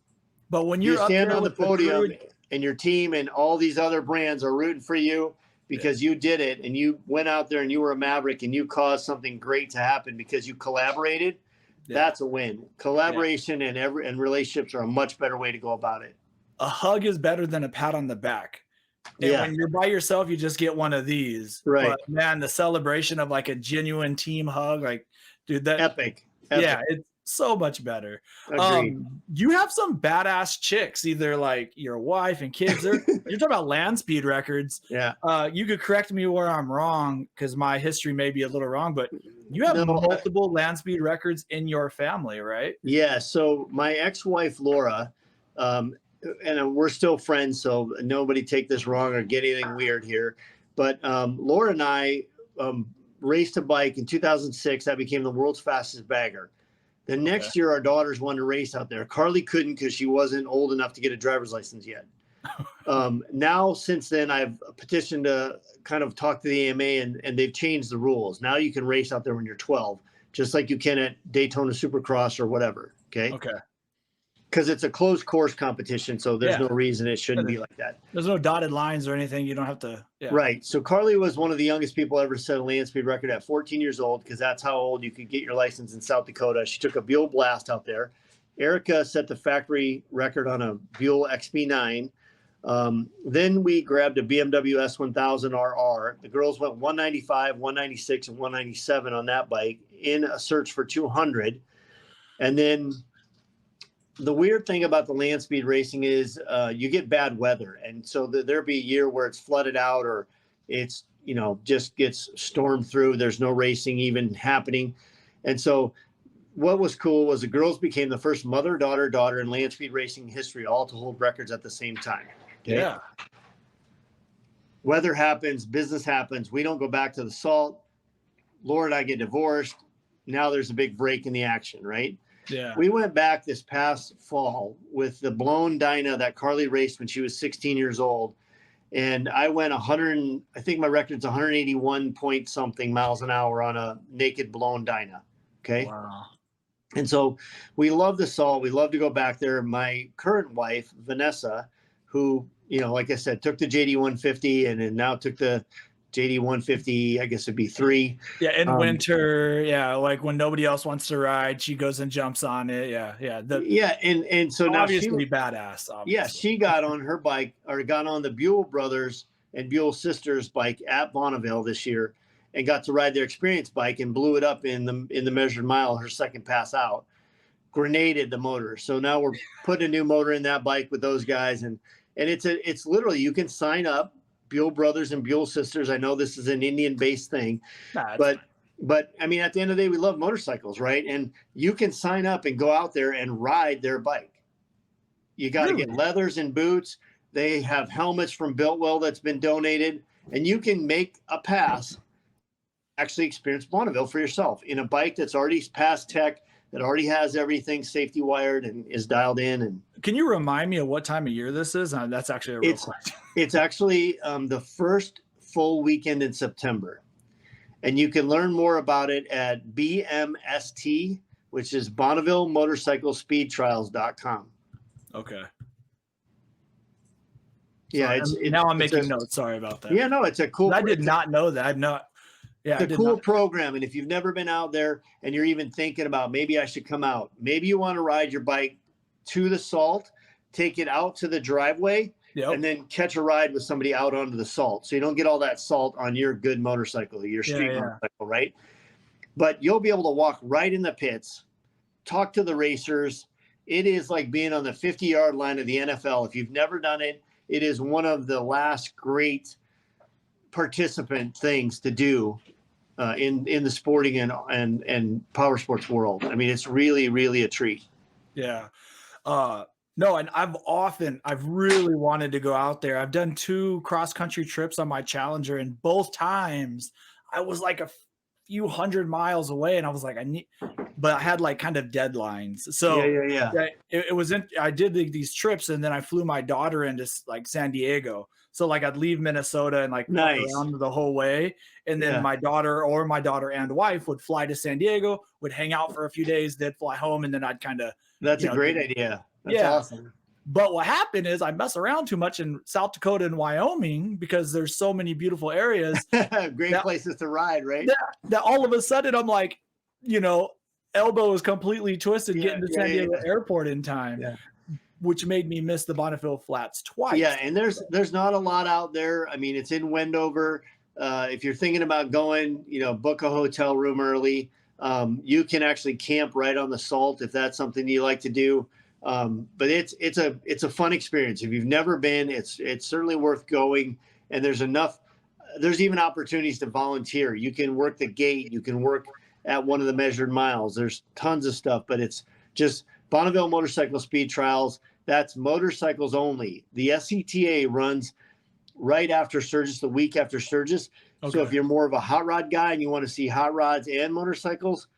But when you stand on the podium and your team and all these other brands are rooting for you because you did it, and you went out there and you were a maverick and you caused something great to happen because you collaborated. That's a win. Collaboration and relationships are a much better way to go about it. A hug is better than a pat on the back. And when you're by yourself, you just get one of these. Right. But man, the celebration of like a genuine team hug, like, dude, that epic. Yeah, it's so much better. Agreed. You have some badass chicks, either like your wife and kids. You're talking about land speed records. Yeah. You could correct me where I'm wrong, because my history may be a little wrong, but you have multiple land speed records in your family, right? Yeah. So my ex-wife, Laura, and we're still friends, so nobody take this wrong or get anything weird here. But Laura and I raced a bike in 2006 that became the world's fastest bagger. The next year, our daughters wanted to race out there. Carly couldn't because she wasn't old enough to get a driver's license yet. Now, since then, I've petitioned to kind of talk to the AMA, and they've changed the rules. Now you can race out there when you're 12, just like you can at Daytona Supercross or whatever. Okay. Because it's a closed course competition, so there's no reason it shouldn't be like that. There's no dotted lines or anything. You don't have to. Right. So Carly was one of the youngest people ever to set a land speed record at 14 years old, because that's how old you could get your license in South Dakota. She took a Buell Blast out there, Erica set the factory record on a Buell XP9. Then we grabbed a BMW S1000 RR. The girls went 195, 196, and 197 on that bike in a search for 200. And then the weird thing about the land speed racing is you get bad weather. And so there'll be a year where it's flooded out or it's, just gets stormed through. There's no racing even happening. And so what was cool was the girls became the first mother, daughter in land speed racing history, all to hold records at the same time. Okay? Yeah. Weather happens, business happens. We don't go back to the salt. Laura and I get divorced. Now there's a big break in the action, right? Yeah. We went back this past fall with the blown Dyna that Carly raced when she was 16 years old. And I went 100, I think my record's 181 point something miles an hour on a naked blown Dyna. Okay. Wow. And so we love the salt. We love to go back there. My current wife, Vanessa, who, like I said, took the JD 150 and then now took the JD 150, I guess it'd be 3. Yeah, in winter, like when nobody else wants to ride, she goes and jumps on it. Yeah. And so now obviously badass. Obviously. Yeah, she got on her bike or got on the Buell brothers and Buell sisters bike at Bonneville this year and got to ride their experience bike and blew it up in the measured mile, her second pass out, grenaded the motor. So now we're putting a new motor in that bike with those guys. And it's literally, you can sign up. Buell brothers and Buell sisters. I know this is an Indian-based thing, but I mean, at the end of the day, we love motorcycles, right? And you can sign up and go out there and ride their bike. You got to get leathers and boots. They have helmets from Biltwell that's been donated, and you can make a pass, actually experience Bonneville for yourself in a bike that's already past tech, that already has everything safety wired and is dialed in. And can you remind me of what time of year this is? That's actually a real question. It's actually the first full weekend in September. And you can learn more about it at BMST, which is Bonneville Motorcycle Speed Trials.com. Okay. Yeah. Now I'm making notes. Sorry about that. Yeah, no, it's a cool. I did not know that. It's a cool program. And if you've never been out there and you're even thinking about maybe I should come out, maybe you want to ride your bike to the salt, take it out to the driveway, and then catch a ride with somebody out onto the salt. So you don't get all that salt on your good motorcycle, your street motorcycle, right? But you'll be able to walk right in the pits, talk to the racers. It is like being on the 50-yard line of the NFL. If you've never done it, it is one of the last great participant things to do in the sporting and power sports world. I mean, it's really, really a treat. Yeah. No, and I've really wanted to go out there. I've done 2 cross-country trips on my Challenger, and both times I was like a few hundred miles away, and I was like, but I had like kind of deadlines. So it was I did these trips, and then I flew my daughter into like San Diego. So like I'd leave Minnesota and like walk around the whole way, and then my daughter and wife would fly to San Diego, would hang out for a few days, they'd fly home, and then I'd kind of. That's a great idea. That's awesome. But what happened is I mess around too much in South Dakota and Wyoming because there's so many beautiful areas. Great places to ride, right? That all of a sudden I'm like, elbow is completely twisted getting to San Diego airport in time, which made me miss the Bonneville Flats twice. Yeah, and there's not a lot out there. I mean, it's in Wendover. If you're thinking about going, book a hotel room early. You can actually camp right on the salt if that's something you like to do. But it's a fun experience. If you've never been, it's certainly worth going. And there's even opportunities to volunteer. You can work the gate. You can work at one of the measured miles. There's tons of stuff, but it's just Bonneville Motorcycle Speed Trials. That's motorcycles only. The SCTA runs right after Sturgis, the week after Sturgis. Okay. So if you're more of a hot rod guy and you want to see hot rods and motorcycles,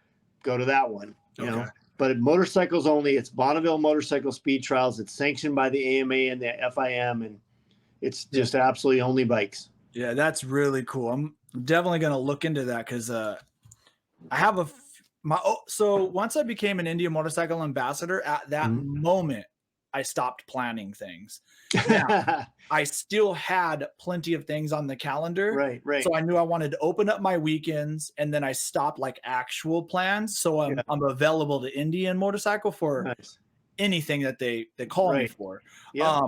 go to that one. You know, but motorcycles only. It's Bonneville Motorcycle Speed Trials. It's sanctioned by the AMA and the FIM, and it's just absolutely only bikes. Yeah, that's really cool. I'm definitely going to look into that because I have so once I became an Indian motorcycle ambassador, at that moment, I stopped planning things. Now, I still had plenty of things on the calendar. Right. So I knew I wanted to open up my weekends, and then I stopped like actual plans. So I'm available to Indian Motorcycle for anything that they call me for. Yeah.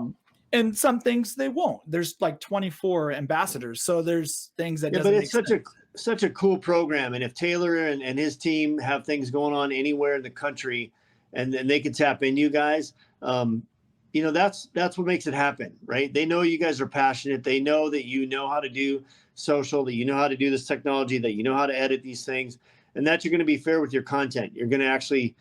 And some things they won't. There's like 24 ambassadors. So there's things that doesn't but make it's sense. such a cool program. And if Taylor and his team have things going on anywhere in the country, and then they can tap in you guys, you know, that's what makes it happen, right? They know you guys are passionate. They know that you know how to do social, that you know how to do this technology, that you know how to edit these things, and that you're going to be fair with your content. You're going to actually,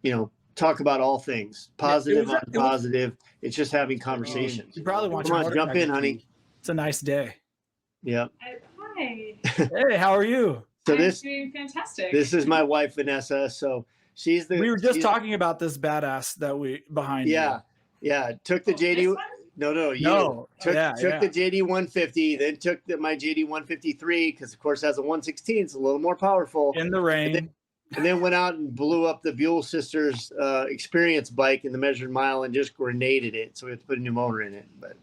you know, talk about all things, positive, positive. It's just having conversations. You probably want to jump in, honey. It's a nice day. Yeah. Hi. Hey, how are you? So I'm doing fantastic. This is my wife, Vanessa. So she's the. We were just talking about this badass that we behind. Yeah. Took the JD. No. Took the JD 150, then took my JD 153 because of course has a 116. It's a little more powerful. In the rain. And then went out and blew up the Buell Sisters experience bike in the measured mile and just grenaded it. So we have to put a new motor in it. But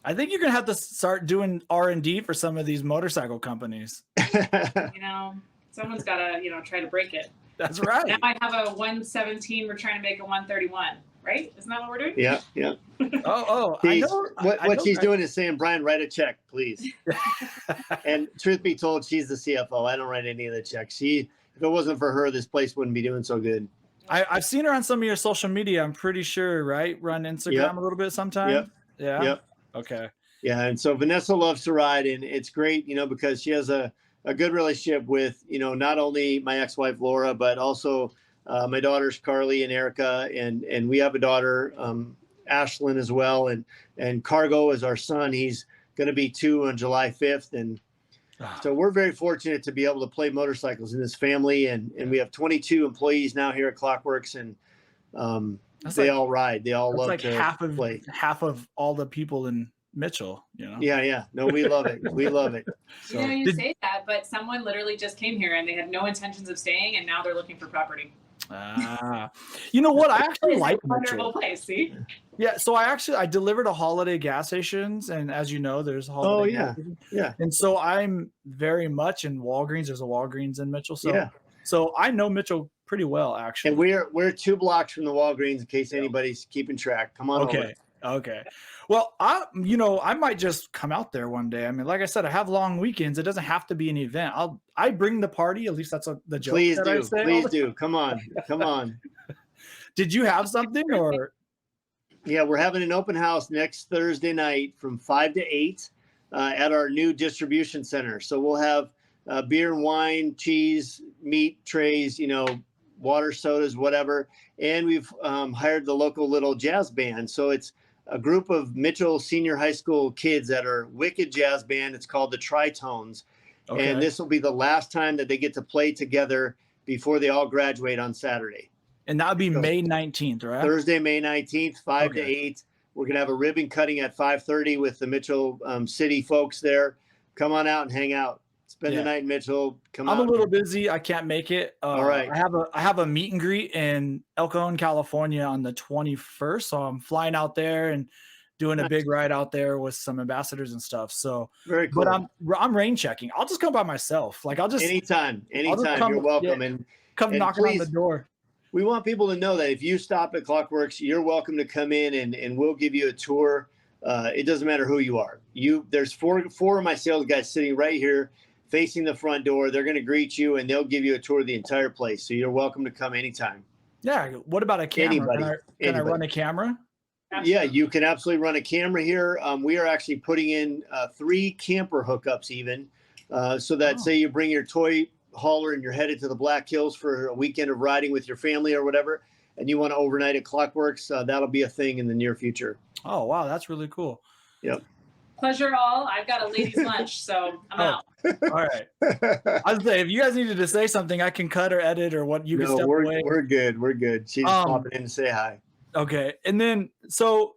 I think you're gonna have to start doing R&D for some of these motorcycle companies. You know, someone's got to try to break it. That's right. Now I have a 117. We're trying to make a 131. Right? Isn't that what we're doing? Yeah. I know. What she's doing is saying, Brian, write a check, please. And truth be told, she's the CFO. I don't write any of the checks. If it wasn't for her, this place wouldn't be doing so good. I've seen her on some of your social media. I'm pretty sure, right? Run Instagram a little bit sometimes. Yeah. Okay. Yeah. And so Vanessa loves to ride, and it's great, because she has a good relationship with, not only my ex-wife, Laura, but also my daughters, Carly and Erica. And we have a daughter, Ashlyn as well. And Cargo is our son. He's going to be 2 on July 5th. And so we're very fortunate to be able to play motorcycles in this family. And we have 22 employees now here at Clockworks, and they all ride. They all love like to play. Half of all the people in Mitchell, Yeah. No, we love it. We love it. So. You say that, but someone literally just came here and they had no intentions of staying, and now they're looking for property. You know what? I actually like a wonderful place. See? Yeah. So I delivered a Holiday gas stations, and as you know, there's a Holiday. Gas station. Yeah. And so I'm very much in Walgreens. There's a Walgreens in Mitchell. So I know Mitchell pretty well, actually. And we're 2 blocks from the Walgreens, in case anybody's keeping track. Come on. Okay. Well, I might just come out there one day. I mean, like I said, I have long weekends. It doesn't have to be an event. I bring the party. At least that's the joke. Please do. Come on. Did you have something or? Yeah, we're having an open house next Thursday night from 5 to 8 at our new distribution center. So we'll have beer and wine, cheese, meat trays, water, sodas, whatever. And we've hired the local little jazz band. So it's a group of Mitchell Senior High School kids that are wicked jazz band. It's called the Tritones. Okay. And this will be the last time that they get to play together before they all graduate on Saturday. And that would be May 19th, right? Thursday, May 19th, 5 to 8. We're going to have a ribbon cutting at 5:30 with the Mitchell City folks there. Come on out and hang out. Spend the night in Mitchell. I'm a little busy. I can't make it. All right. I have a meet and greet in El Cajon, California on the 21st. So I'm flying out there and doing a big ride out there with some ambassadors and stuff. So very cool. But I'm rain checking. I'll just come by myself. Like anytime you're welcome. And come knocking on the door. We want people to know that if you stop at Clockworks, you're welcome to come in and we'll give you a tour. It doesn't matter who you are. There's four of my sales guys sitting right here facing the front door. They're going to greet you and they'll give you a tour of the entire place. So you're welcome to come anytime. Yeah. What about a camera? Can I run a camera? Absolutely. Yeah, you can absolutely run a camera here. We are actually putting in 3 camper hookups even so that say you bring your toy hauler and you're headed to the Black Hills for a weekend of riding with your family or whatever, and you want to overnight at Clockworks, that'll be a thing in the near future. Oh, wow. That's really cool. Yep. Pleasure all. I've got a ladies' lunch, so I'm out. All right. I was say, if you guys needed to say something, I can cut or edit or what you can step away. We're good. We're good. She's popping in to say hi. Okay. And then, so,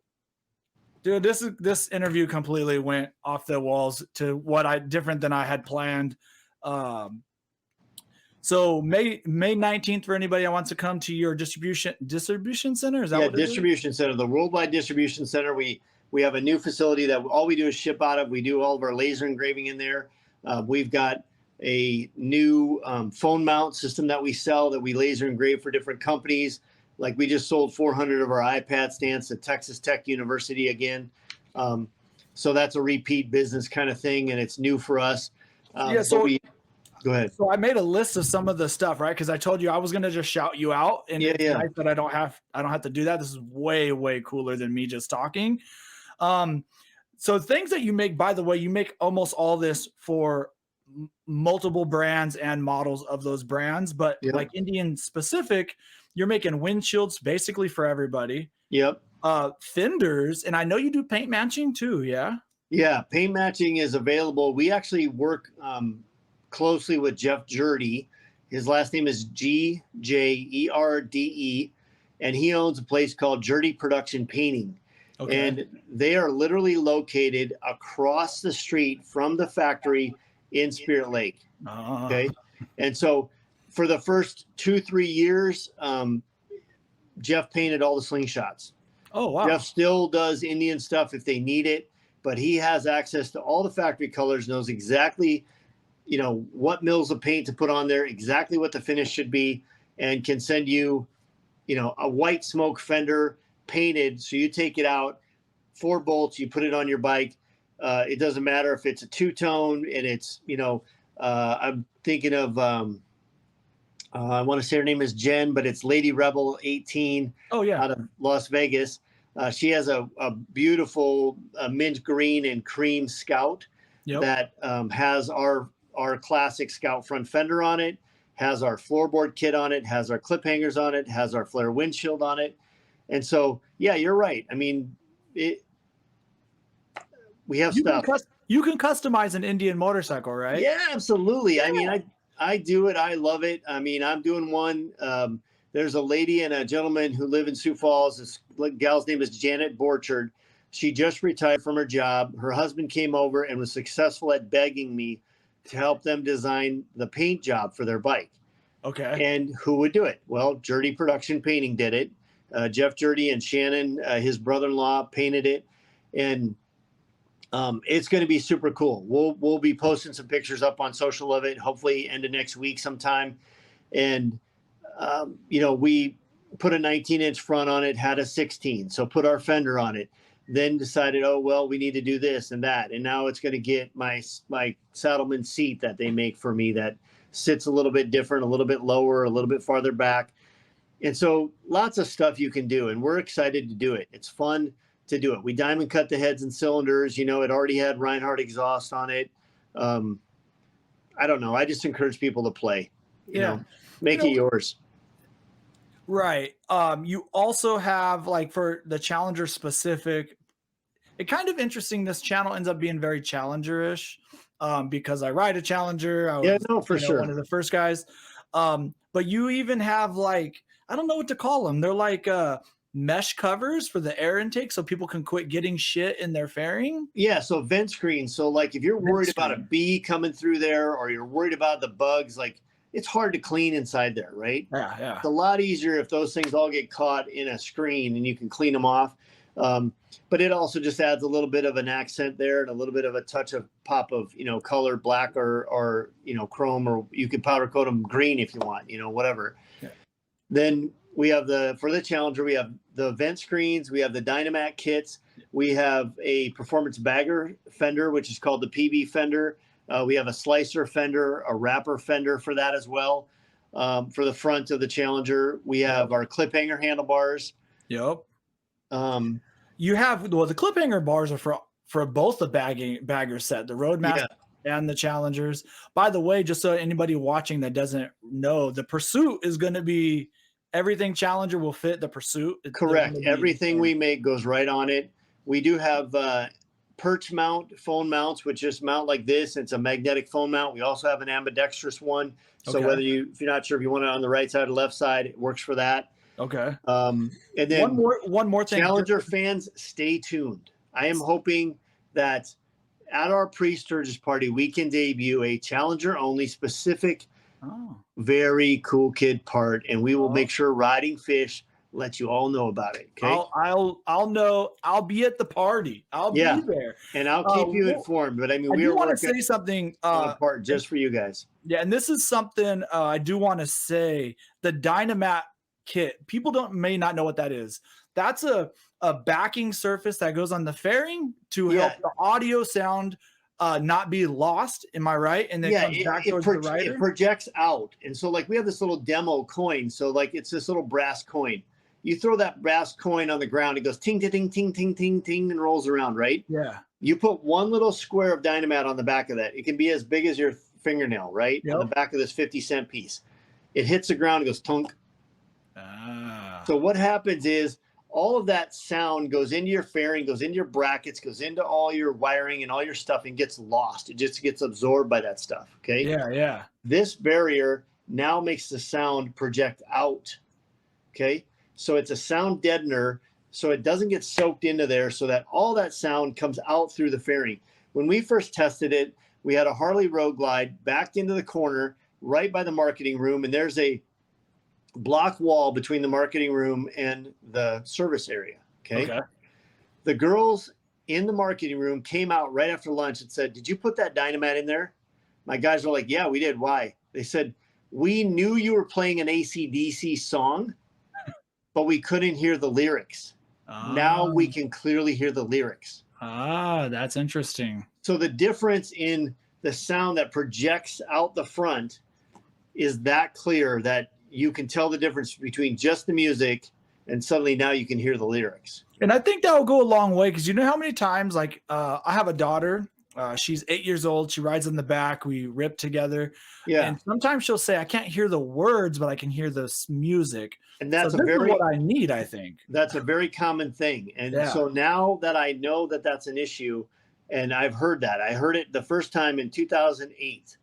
dude, this interview completely went off the walls to different than I had planned. So May 19th for anybody that wants to come to your distribution center. Is that what distribution center, the Worldwide Distribution Center. We have a new facility that all we do is ship out of. We do all of our laser engraving in there. We've got a new phone mount system that we sell that we laser engrave for different companies. Like we just sold 400 of our iPad stands to Texas Tech University again. So that's a repeat business kind of thing, and it's new for us. Go ahead. So I made a list of some of the stuff, right? Because I told you I was gonna just shout you out, and it's nice that I don't have to do that. This is way, way cooler than me just talking. So things that you make, by the way, you make almost all this for multiple brands and models of those brands, but like Indian specific, you're making windshields basically for everybody. Yep. Fenders, and I know you do paint matching too. Yeah, paint matching is available. We actually work closely with Jeff Jerde. His last name is Gjerde, and he owns a place called Jerde Production Painting. Okay. And they are literally located across the street from the factory in Spirit Lake. Okay. And so for the first 2-3 years, Jeff painted all the slingshots. Oh, wow. Jeff still does Indian stuff if they need it, but he has access to all the factory colors, knows exactly, what mills of paint to put on there, exactly what the finish should be, and can send you, a white smoke fender painted. So you take it out, 4 bolts, you put it on your bike. It doesn't matter if it's a 2-tone and it's, I'm thinking of, I want to say her name is Jen, but it's Lady Rebel 18 out of Las Vegas. She has a beautiful mint green and cream Scout that has our classic Scout front fender on it, has our floorboard kit on it, has our clip hangers on it, has our flare windshield on it. And so, you're right. I mean, we have stuff. You can customize an Indian motorcycle, right? Yeah, absolutely. I mean, I do it. I love it. I mean, I'm doing one. There's a lady and a gentleman who live in Sioux Falls. This gal's name is Janet Borchard. She just retired from her job. Her husband came over and was successful at begging me to help them design the paint job for their bike. Okay. And who would do it? Well, Jerde Production Painting did it. Jeff Jerde and Shannon, his brother-in-law, painted it. And it's going to be super cool. We'll be posting some pictures up on social of it, hopefully end of next week sometime. And, we put a 19-inch front on it, had a 16. So put our fender on it. Then decided, we need to do this and that. And now it's going to get my Saddleman seat that they make for me that sits a little bit different, a little bit lower, a little bit farther back. And so lots of stuff you can do. And we're excited to do it. It's fun to do it. We diamond cut the heads and cylinders. It already had Reinhardt exhaust on it. I don't know. I just encourage people to play. Make it yours. Right. You also have, like, for the Challenger specific, it's kind of interesting. This channel ends up being very Challenger-ish because I ride a Challenger. I was, for sure, one of the first guys. But you even have, like, I don't know what to call them. They're like mesh covers for the air intake so people can quit getting shit in their fairing. Yeah, so vent screens. So, like, if you're worried about a bee coming through there or you're worried about the bugs, like, it's hard to clean inside there, right? Yeah. It's a lot easier if those things all get caught in a screen and you can clean them off. But it also just adds a little bit of an accent there and a little bit of a touch of pop of, color, black or chrome, or you can powder coat them green if you want, whatever. Yeah. Then we have for the Challenger, we have the vent screens, we have the Dynamat kits, we have a performance bagger fender, which is called the PB fender. We have a slicer fender, a wrapper fender for that as well. For the front of the Challenger, we have our clip hanger handlebars. Yep. You have the clip hanger bars are for both the bagger set, the Roadmaster and the Challengers. By the way, just so anybody watching that doesn't know, the Pursuit is going to be everything Challenger will fit the Pursuit. Correct. Everything we make goes right on it. We do have perch mount phone mounts, which just mount like this. It's a magnetic phone mount. We also have an ambidextrous one. So if you're not sure if you want it on the right side or left side, it works for that. Okay. And then one more thing. Challenger fans, stay tuned. I am hoping that at our pre-Sturgis party, we can debut a Challenger only specific Oh. Very cool kid part, and we will make sure Ridingfish lets you all know about it. Okay. I'll know. I'll be at the party. I'll be there, and I'll keep you informed. But I mean, we want to say something on a part just for you guys. Yeah, and this is something I do want to say. The Dynamat Kit. People may not know what that is. That's a backing surface that goes on the fairing to help the audio sound not be lost. Am I right? And then comes back towards the rider. It projects out, and so like we have this little demo coin. So like it's this little brass coin. You throw that brass coin on the ground, it goes ting, ting, ting, ting, ting, ting, ting, and rolls around, right? Yeah. You put one little square of Dynamat on the back of that. It can be as big as your fingernail, right? On the back of this 50-cent piece. It hits the ground, it goes tunk. So what happens is all of that sound goes into your fairing, goes into your brackets, goes into all your wiring and all your stuff and gets lost. It just gets absorbed by that stuff, okay? Yeah, yeah. This barrier now makes the sound project out, okay? So it's a sound deadener, so it doesn't get soaked into there, so that all that sound comes out through the fairing. When we first tested it, we had a Harley Road Glide backed into the corner right by the marketing room, and there's a block wall between the marketing room and the service area, okay? The girls in the marketing room came out right after lunch and said, "Did you put that Dynamat in there?" My guys were like, "Yeah, we did." "Why?" They said, "We knew you were playing an AC/DC song, but we couldn't hear the lyrics. Now we can clearly hear the lyrics." That's interesting. So the difference in the sound that projects out the front is that clear that you can tell the difference between just the music and suddenly now you can hear the lyrics. And I think that will go a long way, because you know how many times, like I have a daughter, she's 8 years old. She rides in the back. We rip together. Yeah. And sometimes she'll say, "I can't hear the words, but I can hear the music." And that's is what I need, I think. That's a very common thing. And so now that I know that that's an issue, and I've heard that. I heard it the first time in 2008.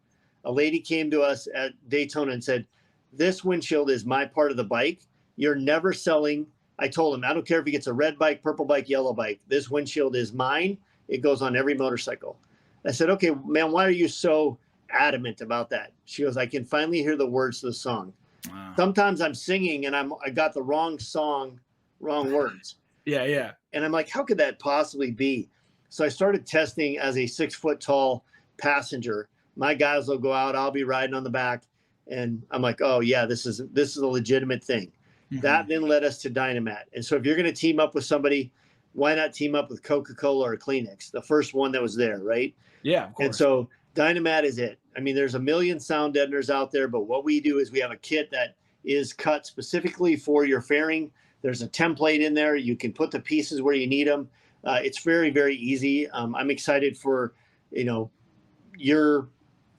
A lady came to us at Daytona and said, "This windshield is my part of the bike. You're never selling." I told him, "I don't care if he gets a red bike, purple bike, yellow bike. This windshield is mine. It goes on every motorcycle." I said, "Okay, man, why are you so adamant about that?" She goes, "I can finally hear the words to the song. Wow. Sometimes I'm singing and I got the wrong song, wrong words." Yeah, yeah. And I'm like, how could that possibly be? So I started testing as a 6 foot tall passenger. My guys will go out, I'll be riding on the back. And I'm like, oh yeah, this is a legitimate thing. Mm-hmm. That then led us to Dynamat. And so if you're going to team up with somebody, why not team up with Coca-Cola or Kleenex? The first one that was there, right? Yeah, of course. And so Dynamat is it. I mean, there's a million sound deadeners out there, but what we do is we have a kit that is cut specifically for your fairing. There's a template in there. You can put the pieces where you need them. It's very, very easy. I'm excited for, your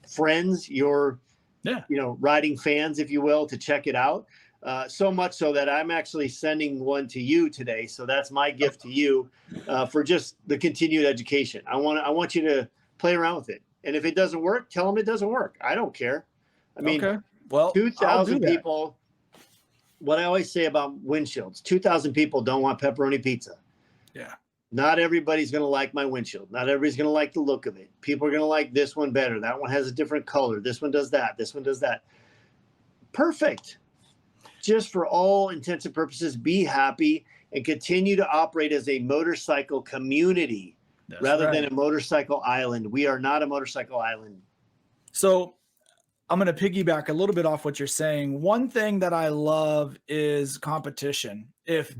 friends, your riding fans, if you will, to check it out. So much so that I'm actually sending one to you today. So that's my gift to you for just the continued education. I want you to play around with it. And if it doesn't work, tell them it doesn't work. I don't care. I mean, 2,000 people. What I always say about windshields, 2,000 people don't want pepperoni pizza. Yeah. Not everybody's going to like my windshield. Not everybody's going to like the look of it. People are going to like this one better. That one has a different color. This one does that. This one does that. Perfect. Just for all intents and purposes, be happy and continue to operate as a motorcycle community rather than a motorcycle island. We are not a motorcycle island. So I'm going to piggyback a little bit off what you're saying. One thing that I love is competition. If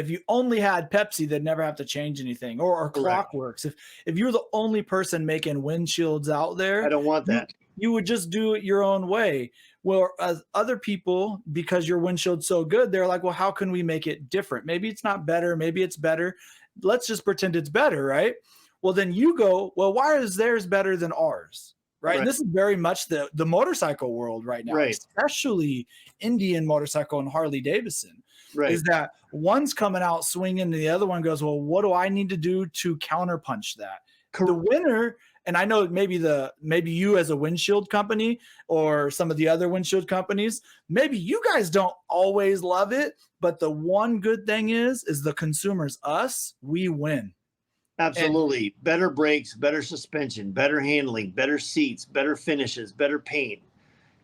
you only had Pepsi, they'd never have to change anything, or Clockworks. If you're the only person making windshields out there, I don't want that. You would just do it your own way. Well, as other people, because your windshield's so good, they're like, well, how can we make it different? Maybe it's not better. Maybe it's better. Let's just pretend it's better, right? Well, then you go, well, why is theirs better than ours? Right. And this is very much the motorcycle world right now, especially Indian motorcycle and Harley Davidson. Right. Is that one's coming out swinging and the other one goes, well, what do I need to do to counterpunch that? The winner, and I know maybe you as a windshield company or some of the other windshield companies, maybe you guys don't always love it, but the one good thing is the consumers, us, we win. Absolutely. Better brakes, better suspension, better handling, better seats, better finishes, better paint.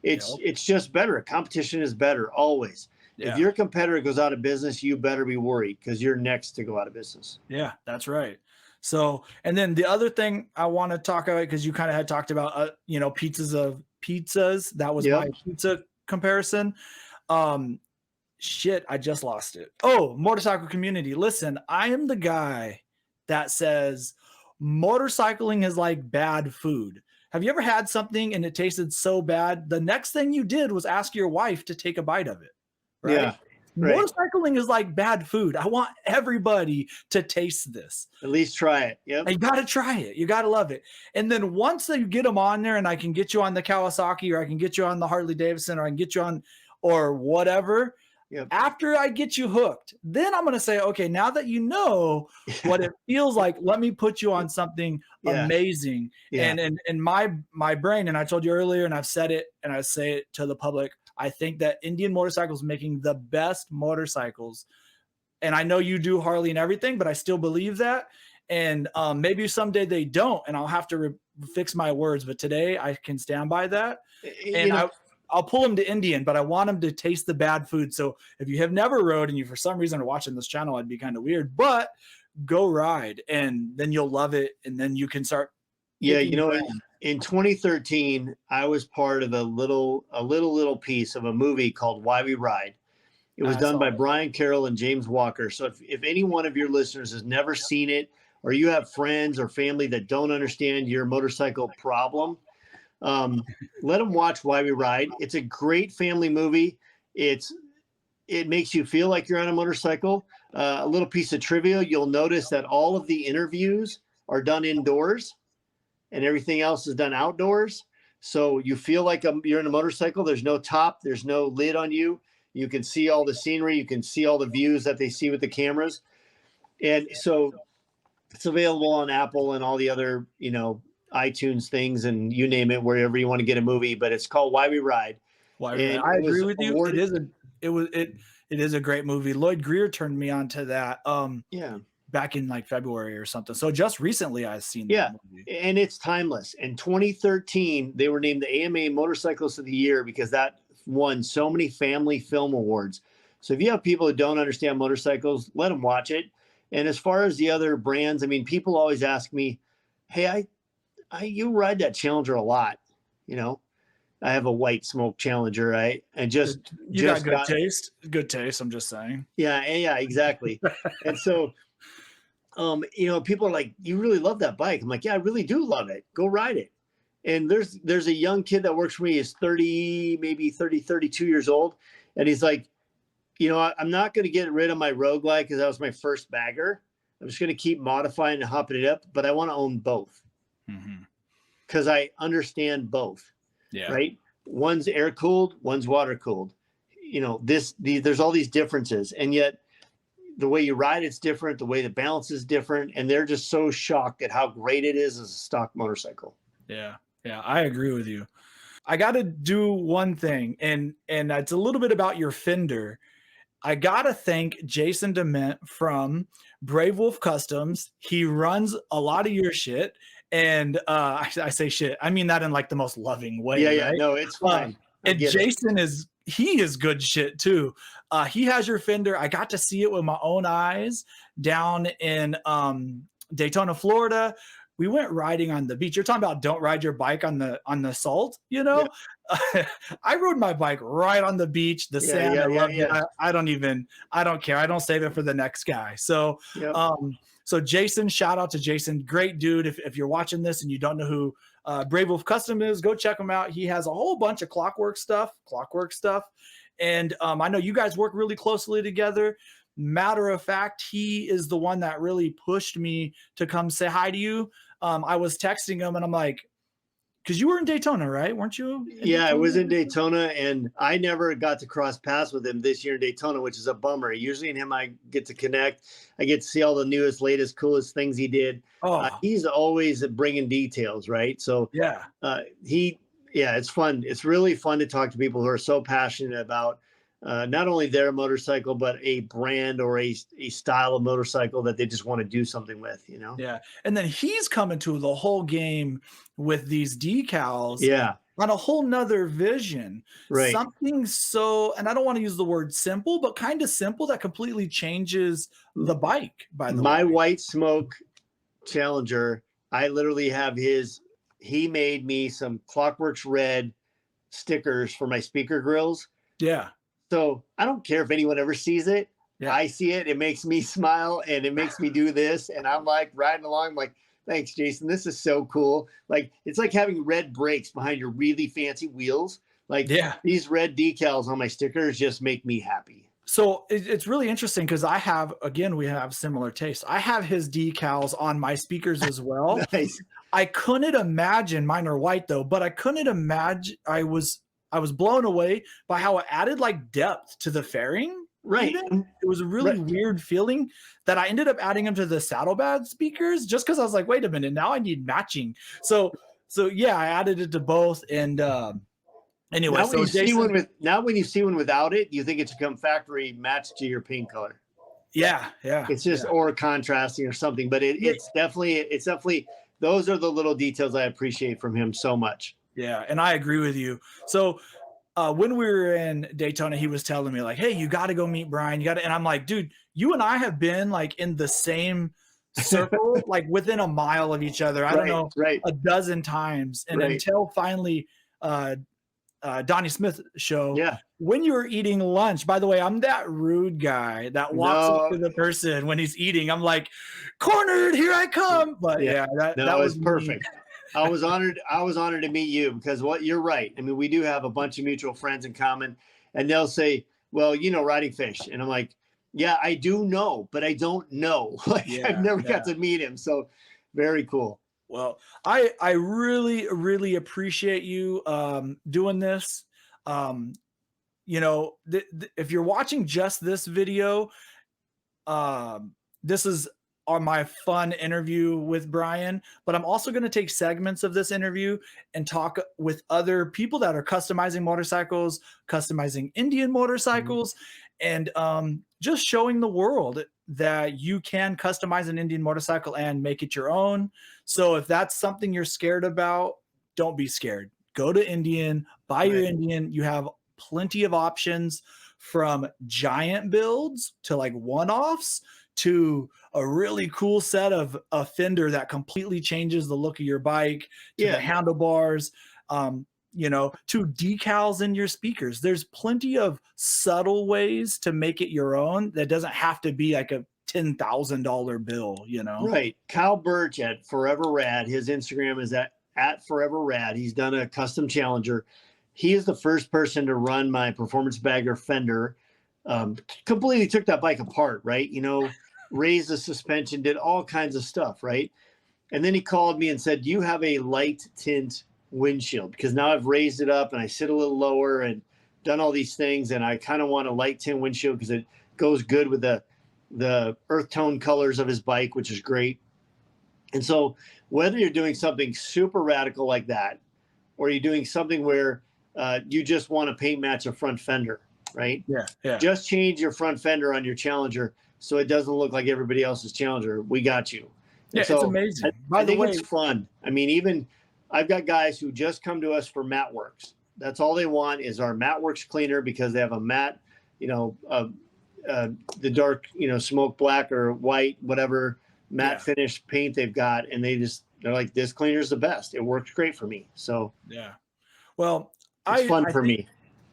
It's just better. Competition is better always. Yeah. If your competitor goes out of business, you better be worried because you're next to go out of business. Yeah, that's right. So, and then the other thing I want to talk about, because you kind of had talked about, pizzas. That was my pizza comparison. Shit, I just lost it. Oh, motorcycle community. Listen, I am the guy that says motorcycling is like bad food. Have you ever had something and it tasted so bad, the next thing you did was ask your wife to take a bite of it? Right? Yeah. Right. Motorcycling is like bad food. I want everybody to taste this. At least try it. Yep. You got to try it. You got to love it. And then once you get them on there, and I can get you on the Kawasaki, or I can get you on the Harley Davidson, or I can get you on, or whatever. Yep. After I get you hooked, then I'm going to say, okay, now that you know what it feels like, let me put you on something amazing. Yeah. And in my brain, and I told you earlier, and I've said it, and I say it to the public, I think that Indian Motorcycles making the best motorcycles. And I know you do Harley and everything, but I still believe that. And maybe someday they don't, and I'll have to fix my words. But today I can stand by that. And I'll pull them to Indian, but I want them to taste the bad food. So if you have never rode and you for some reason are watching this channel, I'd be kind of weird, but go ride and then you'll love it. And then you can start. Yeah. In 2013, I was part of a little piece of a movie called Why We Ride. It was done by Brian Carroll and James Walker. So if any one of your listeners has never seen it, or you have friends or family that don't understand your motorcycle problem, let them watch Why We Ride. It's a great family movie. It makes you feel like you're on a motorcycle. A little piece of trivia, you'll notice that all of the interviews are done indoors and everything else is done outdoors. So you feel like you're in a motorcycle. There's no top. There's no lid on you. You can see all the scenery. You can see all the views that they see with the cameras. And so it's available on Apple and all the other, iTunes things and you name it, wherever you want to get a movie, but it's called Why We Ride. I agree with you. It is a great movie. Lloyd Greer turned me on to that. Back in like February or something. So just recently I've seen that movie. And it's timeless. In 2013, they were named the AMA Motorcyclist of the Year because that won so many family film awards. So if you have people who don't understand motorcycles, let them watch it. And as far as the other brands, I mean, people always ask me, hey, you ride that Challenger a lot, I have a white smoke Challenger, right? And you got good taste. Good taste, I'm just saying. Yeah, exactly. And so people are like, you really love that bike. I'm like, yeah, I really do love it. Go ride it. And there's a young kid that works for me. He's 30, maybe 30, 32 years old. And he's like, I'm not going to get rid of my Road Glide because that was my first bagger. I'm just going to keep modifying and hopping it up, but I want to own both. Because I understand both. Yeah. Right. One's air cooled, one's water cooled. There's all these differences, and yet the way you ride it's different. The way the balance is different, and they're just so shocked at how great it is as a stock motorcycle. Yeah, I agree with you. I got to do one thing, and it's a little bit about your fender. I got to thank Jason DeMint from Brave Wolf Customs. He runs a lot of your shit. And I say shit. I mean that in like the most loving way. Yeah. Right? No, it's fine. And Jason is good shit too. He has your fender. I got to see it with my own eyes down in Daytona, Florida. We went riding on the beach. You're talking about don't ride your bike on the salt, Yeah. I rode my bike right on the beach, the sand. I love it. I don't care. I don't save it for the next guy. So So Jason, shout out to Jason. Great dude. If you're watching this and you don't know who Brave Wolf Custom is, go check him out. He has a whole bunch of clockwork stuff. And I know you guys work really closely together. Matter of fact, he is the one that really pushed me to come say hi to you. I was texting him and I'm like, because you were in Daytona, right? Weren't you? Yeah, I was in Daytona, and I never got to cross paths with him this year in Daytona, which is a bummer. Usually in him, I get to connect. I get to see all the newest, latest, coolest things he did. He's always bringing details, right? So it's fun. It's really fun to talk to people who are so passionate about not only their motorcycle, but a brand or a style of motorcycle that they just want to do something with, Yeah. And then he's coming to the whole game with these decals. Yeah. on a whole nother vision. Right. Something so, and I don't want to use the word simple, but kind of simple that completely changes the bike, by the way. My White Smoke Challenger, I literally have he made me some Clockworks Red stickers for my speaker grills. Yeah. So I don't care if anyone ever sees it. Yeah. I see it. It makes me smile and it makes me do this. And I'm like riding along. I'm like, thanks, Jason. This is so cool. Like, it's like having red brakes behind your really fancy wheels. Like, these red decals on my stickers just make me happy. So it's really interesting because we have similar tastes. I have his decals on my speakers as well. Nice. I couldn't imagine, mine are white though, but I couldn't imagine, I was blown away by how it added like depth to the fairing. Right. Even. It was a really weird feeling that I ended up adding them to the saddlebag speakers just because I was like, wait a minute, now I need matching. So yeah, I added it to both. And anyway, now when you see one without it, you think it's a factory match to your paint color. Yeah. It's just or contrasting or something, but it's definitely those are the little details I appreciate from him so much. Yeah, and I agree with you. So when we were in Daytona, he was telling me like, hey, you got to go meet Brian. And I'm like, dude, you and I have been like in the same circle, like within a mile of each other. I don't know, a dozen times. And until finally Donnie Smith show, when you were eating lunch, by the way, I'm that rude guy that walks up to the person when he's eating. I'm like, cornered, here I come. But that was perfect. I was honored to meet you because you're right. I mean, we do have a bunch of mutual friends in common, and they'll say, well, you know, Ridingfish. And I'm like, yeah, I do know, but I don't know. Like I've never got to meet him. So very cool. Well, I really, really appreciate you doing this. You know, if you're watching just this video, this is on my fun interview with Brian, but I'm also going to take segments of this interview and talk with other people that are customizing motorcycles, customizing Indian motorcycles, and just showing the world that you can customize an Indian motorcycle and make it your own. So if that's something you're scared about, don't be scared. Go to Indian, buy your Indian. You have plenty of options from giant builds to like one-offs to a really cool set of a fender that completely changes the look of your bike, to the handlebars, you know, to decals in your speakers. There's plenty of subtle ways to make it your own that doesn't have to be like a $10,000 bill, you know? Right. Kyle Birch at Forever Rad, his Instagram is at Forever Rad. He's done a custom Challenger. He is the first person to run my performance bagger fender. Completely took that bike apart, right? You know, raised the suspension, did all kinds of stuff, right? And then he called me and said, do you have a light tint windshield? Because now I've raised it up and I sit a little lower and done all these things, and I kind of want a light tint windshield because it goes good with the earth tone colors of his bike, which is great. And so whether you're doing something super radical like that, or you're doing something where you just want to paint match a front fender, right? Yeah. Just change your front fender on your Challenger so it doesn't look like everybody else's Challenger. We got you. Yeah, so it's amazing. By the way, it's fun. I mean, even I've got guys who just come to us for Matte Works. That's all they want is our Matte Works cleaner because they have a matte, you know, the dark, you know, smoke black or white, whatever matte finish paint they've got, and they're like, this cleaner is the best. It works great for me. So well, it's fun for me.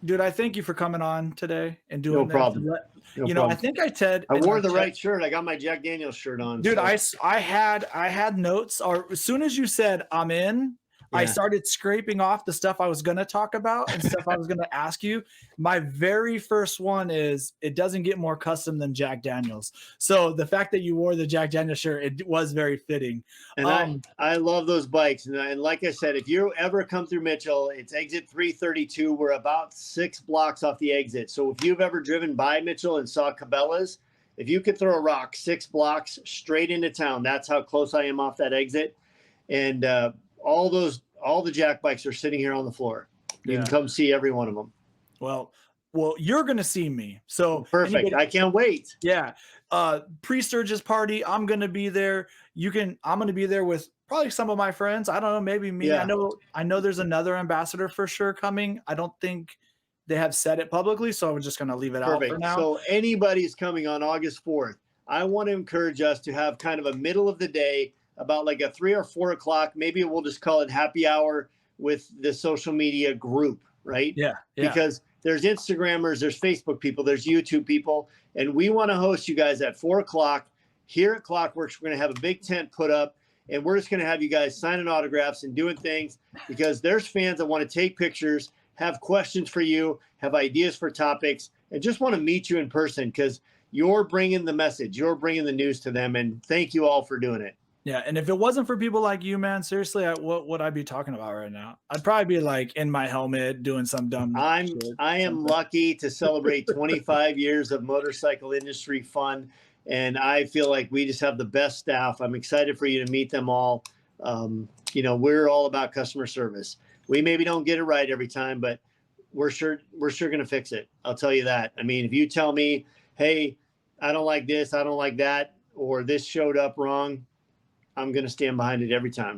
Dude, I thank you for coming on today and doing no problem. You know, I think I wore the right shirt. I got my Jack Daniels shirt on. Dude, so. I had notes, or as soon as you said I'm in, I started scraping off the stuff I was going to talk about and stuff I was going to ask you. My very first one is, it doesn't get more custom than Jack Daniels. So the fact that you wore the Jack Daniels shirt, it was very fitting. And I love those bikes. And like I said, if you ever come through Mitchell, it's exit 332. We're about 6 blocks off the exit. So if you've ever driven by Mitchell and saw Cabela's, if you could throw a rock 6 blocks straight into town, that's how close I am off that exit. And all the Jack bikes are sitting here on the floor. You can come see every one of them. Well, you're going to see me. So perfect. I can't wait. Yeah. Pre-Sturgis party. I'm going to be there. I'm going to be there with probably some of my friends. I don't know, maybe me. Yeah. I know there's another ambassador for sure coming. I don't think they have said it publicly, so I'm just going to leave it out for now. So anybody's coming on August 4th. I want to encourage us to have kind of a middle of the day, about like a 3 or 4 o'clock. Maybe we'll just call it happy hour with the social media group, right? Yeah. Because there's Instagrammers, there's Facebook people, there's YouTube people, and we want to host you guys at 4 o'clock here at Clockworks. We're going to have a big tent put up, and we're just going to have you guys signing autographs and doing things, because there's fans that want to take pictures, have questions for you, have ideas for topics, and just want to meet you in person, because you're bringing the message, you're bringing the news to them, and thank you all for doing it. Yeah, and if it wasn't for people like you, man, seriously, what would I be talking about right now? I'd probably be like in my helmet doing some dumb shit. I am lucky to celebrate 25 years of motorcycle industry fun, and I feel like we just have the best staff. I'm excited for you to meet them all. We're all about customer service. We maybe don't get it right every time, but we're sure going to fix it. I'll tell you that. I mean, if you tell me, hey, I don't like this, I don't like that, or this showed up wrong, I'm going to stand behind it every time.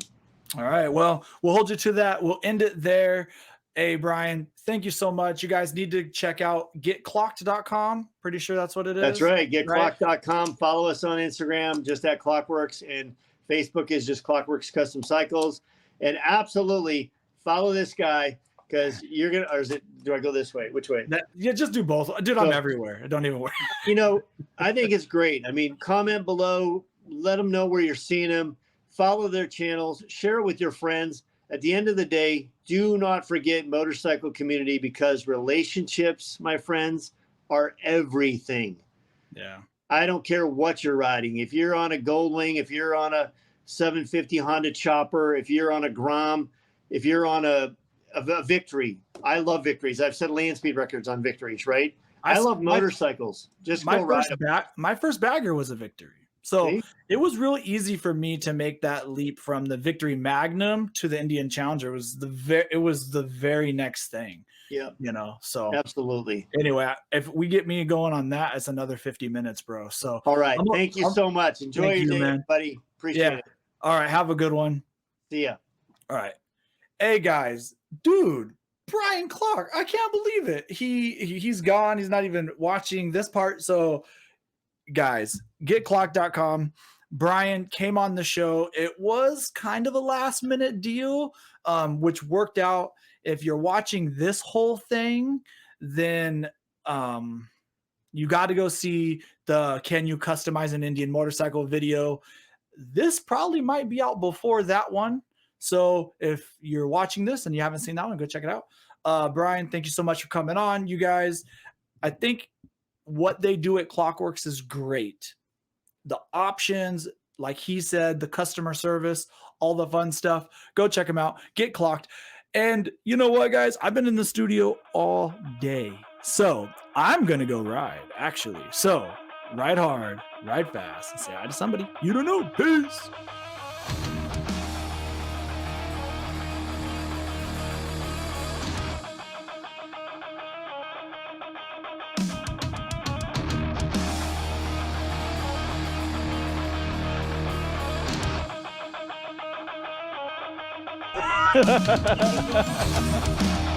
All right. Well, we'll hold you to that. We'll end it there. Hey, Brian, thank you so much. You guys need to check out getclocked.com. Pretty sure that's what it is. That's right. Getclocked.com. Follow us on Instagram, just at Clockworks, and Facebook is just Clockworks Custom Cycles. And absolutely follow this guy, because you're going to, or is it, do I go this way? Which way? Yeah, just do both. Dude, I'm everywhere. I don't even worry. I think it's great. I mean, comment below. Let them know where you're seeing them. Follow their channels. Share it with your friends. At the end of the day, do not forget motorcycle community, because relationships, my friends, are everything. Yeah. I don't care what you're riding. If you're on a Goldwing, if you're on a 750 Honda Chopper, if you're on a Grom, if you're on a Victory. I love Victories. I've set land speed records on Victories, right? I love motorcycles. Just go ride them. My first bagger was a Victory. So it was really easy for me to make that leap from the Victory Magnum to the Indian Challenger. It was the very next thing. Yeah. So absolutely. Anyway, if we get me going on that, it's another 50 minutes, bro. So all right. Thank you so much. Enjoy your day, man. Buddy. Appreciate it. All right. Have a good one. See ya. All right. Hey guys, dude, Brian Klock. I can't believe it. He's gone. He's not even watching this part. So guys, getclock.com. Brian came on the show. It was kind of a last minute deal, which worked out. If you're watching this whole thing, then you got to go see the Can You Customize an Indian Motorcycle video. This probably might be out before that one. So if you're watching this and you haven't seen that one, go check it out. Brian, thank you so much for coming on, you guys. I think what they do at Clockworks is great. The options, like he said, the customer service, all the fun stuff. Go check them out. Get Clocked. And you know what, guys? I've been in the studio all day. So I'm going to go ride, actually. So ride hard, ride fast, and say hi to somebody you don't know. Peace. Ha ha ha ha ha.